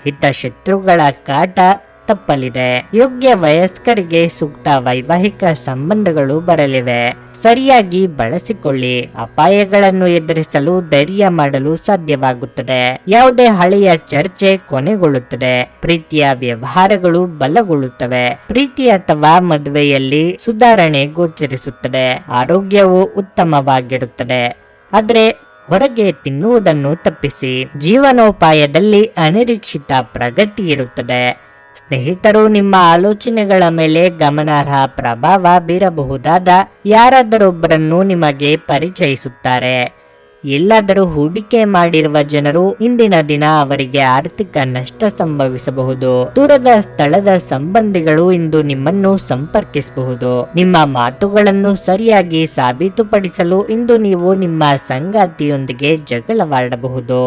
ಹಿತಶತ್ರುಗಳ ಕಾಟ ತಪ್ಪಲಿದೆ. ಯೋಗ್ಯ ವಯಸ್ಕರಿಗೆ ಸೂಕ್ತ ವೈವಾಹಿಕ ಸಂಬಂಧಗಳು ಬರಲಿವೆ. ಸರಿಯಾಗಿ ಬಳಸಿಕೊಳ್ಳಿ. ಅಪಾಯಗಳನ್ನು ಎದುರಿಸಲು ಧೈರ್ಯ ಮಾಡಲು ಸಾಧ್ಯವಾಗುತ್ತದೆ. ಯಾವುದೇ ಹಳೆಯ ಚರ್ಚೆ ಕೊನೆಗೊಳ್ಳುತ್ತದೆ. ಪ್ರೀತಿಯ ವ್ಯವಹಾರಗಳು ಬಲಗೊಳ್ಳುತ್ತವೆ. ಪ್ರೀತಿ ಅಥವಾ ಮದುವೆಯಲ್ಲಿ ಸುಧಾರಣೆ ಗೋಚರಿಸುತ್ತದೆ. ಆರೋಗ್ಯವು ಉತ್ತಮವಾಗಿರುತ್ತದೆ. ಆದರೆ ಹೊರಗೆ ತಿನ್ನುವುದನ್ನು ತಪ್ಪಿಸಿ. ಜೀವನೋಪಾಯದಲ್ಲಿ ಅನಿರೀಕ್ಷಿತ ಪ್ರಗತಿ ಇರುತ್ತದೆ. ಸ್ನೇಹಿತರು ನಿಮ್ಮ ಆಲೋಚನೆಗಳ ಮೇಲೆ ಗಮನಾರ್ಹ ಪ್ರಭಾವ ಬೀರಬಹುದಾದ ಯಾರಾದರೊಬ್ಬರನ್ನು ನಿಮಗೆ ಪರಿಚಯಿಸುತ್ತಾರೆ. ಎಲ್ಲಾದರೂ ಹೂಡಿಕೆ ಮಾಡಿರುವ ಜನರು ಇಂದಿನ ದಿನ ಅವರಿಗೆ ಆರ್ಥಿಕ ನಷ್ಟ ಸಂಭವಿಸಬಹುದು. ದೂರದ ಸ್ಥಳದ ಸಂಬಂಧಿಗಳು ಇಂದು ನಿಮ್ಮನ್ನು ಸಂಪರ್ಕಿಸಬಹುದು. ನಿಮ್ಮ ಮಾತುಗಳನ್ನು ಸರಿಯಾಗಿ ಸಾಬೀತುಪಡಿಸಲು ಇಂದು ನೀವು ನಿಮ್ಮ ಸಂಗಾತಿಯೊಂದಿಗೆ ಜಗಳವಾಡಬಹುದು.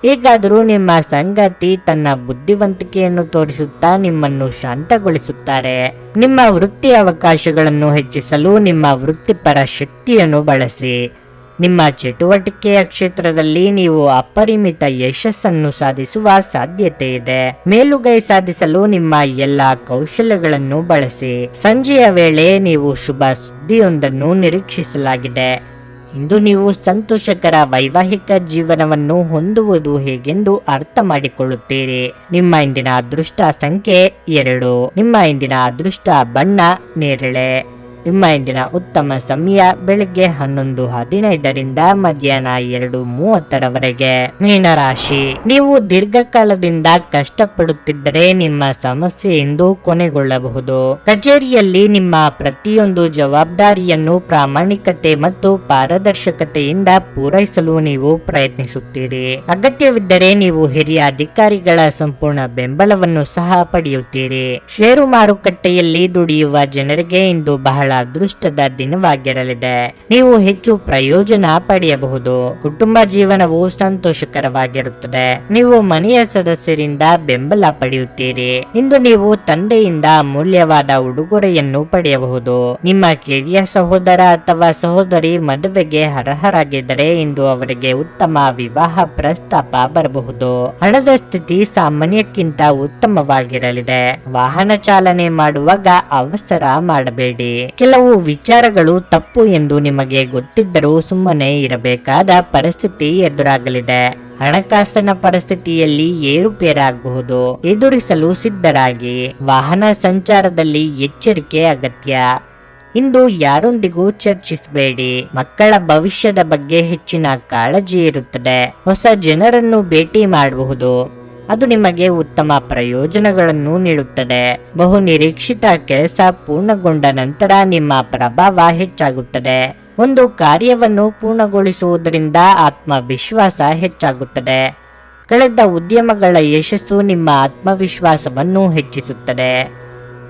ಹೇಗಾದರೂ ನಿಮ್ಮ ಸಂಗಾತಿ ತನ್ನ ಬುದ್ಧಿವಂತಿಕೆಯನ್ನು ತೋರಿಸುತ್ತಾ ನಿಮ್ಮನ್ನು ಶಾಂತಗೊಳಿಸುತ್ತಾರೆ. ನಿಮ್ಮ ವೃತ್ತಿ ಅವಕಾಶಗಳನ್ನು ಹೆಚ್ಚಿಸಲು ನಿಮ್ಮ ವೃತ್ತಿಪರ ಶಕ್ತಿಯನ್ನು ಬಳಸಿ. ನಿಮ್ಮ ಚಟುವಟಿಕೆಯ ಕ್ಷೇತ್ರದಲ್ಲಿ ನೀವು ಅಪರಿಮಿತ ಯಶಸ್ಸನ್ನು ಸಾಧಿಸುವ ಸಾಧ್ಯತೆ ಇದೆ. ಮೇಲುಗೈ ಸಾಧಿಸಲು ನಿಮ್ಮ ಎಲ್ಲ ಕೌಶಲ್ಯಗಳನ್ನು ಬಳಸಿ. ಸಂಜೆಯ ವೇಳೆ ನೀವು ಶುಭ ಸುದ್ದಿಯೊಂದನ್ನು ನಿರೀಕ್ಷಿಸಲಾಗಿದೆ. ಇಂದು ನೀವು ಸಂತೋಷಕರ ವೈವಾಹಿಕ ಜೀವನವನ್ನು ಹೊಂದುವುದು ಹೇಗೆಂದು ಅರ್ಥ ಮಾಡಿಕೊಳ್ಳುತ್ತೀರಿ. ನಿಮ್ಮ ಇಂದಿನ ಅದೃಷ್ಟ ಸಂಖ್ಯೆ 2. ನಿಮ್ಮ ಇಂದಿನ ಅದೃಷ್ಟ ಬಣ್ಣ ನೇರಳೆ. ನಿಮ್ಮ ಇಂದಿನ ಉತ್ತಮ ಸಮಯ ಬೆಳಿಗ್ಗೆ 11:15ರಿಂದ ಮಧ್ಯಾಹ್ನ 2:30ರವರೆಗೆ. ಮೀನರಾಶಿ, ನೀವು ದೀರ್ಘಕಾಲದಿಂದ ಕಷ್ಟಪಡುತ್ತಿದ್ದರೆ ನಿಮ್ಮ ಸಮಸ್ಯೆ ಇಂದು ಕೊನೆಗೊಳ್ಳಬಹುದು. ಕಚೇರಿಯಲ್ಲಿ ನಿಮ್ಮ ಪ್ರತಿಯೊಂದು ಜವಾಬ್ದಾರಿಯನ್ನು ಪ್ರಾಮಾಣಿಕತೆ ಮತ್ತು ಪಾರದರ್ಶಕತೆಯಿಂದ ಪೂರೈಸಲು ನೀವು ಪ್ರಯತ್ನಿಸುತ್ತೀರಿ. ಅಗತ್ಯವಿದ್ದರೆ ನೀವು ಹಿರಿಯ ಅಧಿಕಾರಿಗಳ ಸಂಪೂರ್ಣ ಬೆಂಬಲವನ್ನು ಸಹ ಪಡೆಯುತ್ತೀರಿ. ಷೇರು ಮಾರುಕಟ್ಟೆಯಲ್ಲಿ ದುಡಿಯುವ ಜನರಿಗೆ ಇಂದು ಬಹಳ ಅದೃಷ್ಟದ ದಿನವಾಗಿರಲಿದೆ. ನೀವು ಹೆಚ್ಚು ಪ್ರಯೋಜನ ಪಡೆಯಬಹುದು. ಕುಟುಂಬ ಜೀವನವು ಸಂತೋಷಕರವಾಗಿರುತ್ತದೆ. ನೀವು ಮನೆಯ ಸದಸ್ಯರಿಂದ ಬೆಂಬಲ ಪಡೆಯುತ್ತೀರಿ. ಇಂದು ನೀವು ತಂದೆಯಿಂದ ಅಮೂಲ್ಯವಾದ ಉಡುಗೊರೆಯನ್ನು ಪಡೆಯಬಹುದು. ನಿಮ್ಮ ಕಿರಿಯ ಸಹೋದರ ಅಥವಾ ಸಹೋದರಿ ಮದುವೆಗೆ ಅರ್ಹರಾಗಿದ್ದರೆ ಇಂದು ಅವರಿಗೆ ಉತ್ತಮ ವಿವಾಹ ಪ್ರಸ್ತಾಪ ಬರಬಹುದು. ಹಣದ ಸ್ಥಿತಿ ಸಾಮಾನ್ಯಕ್ಕಿಂತ ಉತ್ತಮವಾಗಿರಲಿದೆ. ವಾಹನ ಚಾಲನೆ ಮಾಡುವಾಗ ಅವಸರ ಮಾಡಬೇಡಿ. ಕೆಲವು ವಿಚಾರಗಳು ತಪ್ಪು ಎಂದು ನಿಮಗೆ ಗೊತ್ತಿದ್ದರೂ ಸುಮ್ಮನೆ ಇರಬೇಕಾದ ಪರಿಸ್ಥಿತಿ ಎದುರಾಗಲಿದೆ. ಹಣಕಾಸಿನ ಪರಿಸ್ಥಿತಿಯಲ್ಲಿ ಏರುಪೇರಾಗಬಹುದು. ಎದುರಿಸಲು ಸಿದ್ಧರಾಗಿ. ವಾಹನ ಸಂಚಾರದಲ್ಲಿ ಎಚ್ಚರಿಕೆ ಅಗತ್ಯ. ಇಂದು ಯಾರೊಂದಿಗೂ ಚರ್ಚಿಸಬೇಡಿ. ಮಕ್ಕಳ ಭವಿಷ್ಯದ ಬಗ್ಗೆ ಹೆಚ್ಚಿನ ಕಾಳಜಿ ಇರುತ್ತದೆ. ಹೊಸ ಜನರನ್ನು ಭೇಟಿ ಮಾಡಬಹುದು. ಅದು ನಿಮಗೆ ಉತ್ತಮ ಪ್ರಯೋಜನಗಳನ್ನು ನೀಡುತ್ತದೆ. ಬಹು ನಿರೀಕ್ಷಿತ ಕೆಲಸ ಪೂರ್ಣಗೊಂಡ ನಂತರ ನಿಮ್ಮ ಪ್ರಭಾವ ಹೆಚ್ಚಾಗುತ್ತದೆ. ಒಂದು ಕಾರ್ಯವನ್ನು ಪೂರ್ಣಗೊಳಿಸುವುದರಿಂದ ಆತ್ಮವಿಶ್ವಾಸ ಹೆಚ್ಚಾಗುತ್ತದೆ. ಕಳೆದ ಉದ್ಯಮಗಳ ಯಶಸ್ಸು ನಿಮ್ಮ ಆತ್ಮವಿಶ್ವಾಸವನ್ನು ಹೆಚ್ಚಿಸುತ್ತದೆ.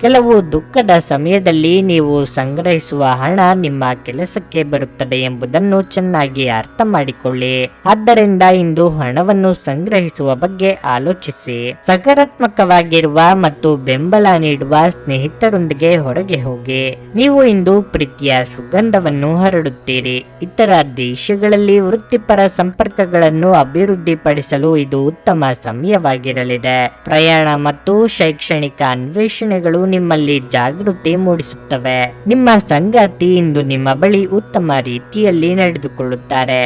ಕೆಲವು ದುಃಖದ ಸಮಯದಲ್ಲಿ ನೀವು ಸಂಗ್ರಹಿಸುವ ಹಣ ನಿಮ್ಮ ಕೆಲಸಕ್ಕೆ ಬರುತ್ತದೆ ಎಂಬುದನ್ನು ಚೆನ್ನಾಗಿ ಅರ್ಥ ಮಾಡಿಕೊಳ್ಳಿ. ಆದ್ದರಿಂದ ಇಂದು ಹಣವನ್ನು ಸಂಗ್ರಹಿಸುವ ಬಗ್ಗೆ ಆಲೋಚಿಸಿ. ಸಕಾರಾತ್ಮಕವಾಗಿರುವ ಮತ್ತು ಬೆಂಬಲ ನೀಡುವ ಸ್ನೇಹಿತರೊಂದಿಗೆ ಹೊರಗೆ ಹೋಗಿ. ನೀವು ಇಂದು ಪ್ರೀತಿಯ ಸುಗಂಧವನ್ನು ಹರಡುತ್ತೀರಿ. ಇತರ ದೇಶಗಳಲ್ಲಿ ವೃತ್ತಿಪರ ಸಂಪರ್ಕಗಳನ್ನು ಅಭಿವೃದ್ಧಿಪಡಿಸಲು ಇದು ಉತ್ತಮ ಸಮಯವಾಗಿರಲಿದೆ. ಪ್ರಯಾಣ ಮತ್ತು ಶೈಕ್ಷಣಿಕ ಅನ್ವೇಷಣೆಗಳು ನಿಮ್ಮಲ್ಲಿ ಜಾಗೃತಿ ಮೂಡಿಸುತ್ತವೆ. ನಿಮ್ಮ ಸಂಗಾತಿ ಇಂದು ನಿಮ್ಮ ಬಳಿ ಉತ್ತಮ ರೀತಿಯಲ್ಲಿ ನಡೆದುಕೊಳ್ಳುತ್ತಾರೆ.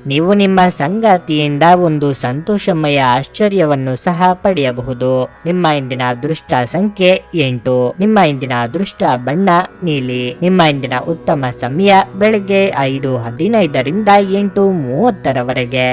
ನೀವು ನಿಮ್ಮ ಸಂಗಾತಿಯಿಂದ ಒಂದು ಸಂತೋಷಮಯ ಆಶ್ಚರ್ಯವನ್ನು ಸಹ ಪಡೆಯಬಹುದು. ನಿಮ್ಮ ಇಂದಿನ ಅದೃಷ್ಟ ಸಂಖ್ಯೆ 8. ನಿಮ್ಮ ಇಂದಿನ ಅದೃಷ್ಟ ಬಣ್ಣ ನೀಲಿ. ನಿಮ್ಮ ಇಂದಿನ ಉತ್ತಮ ಸಮಯ ಬೆಳಗ್ಗೆ 5:15 ರಿಂದ 8:30 ರವರೆಗೆ.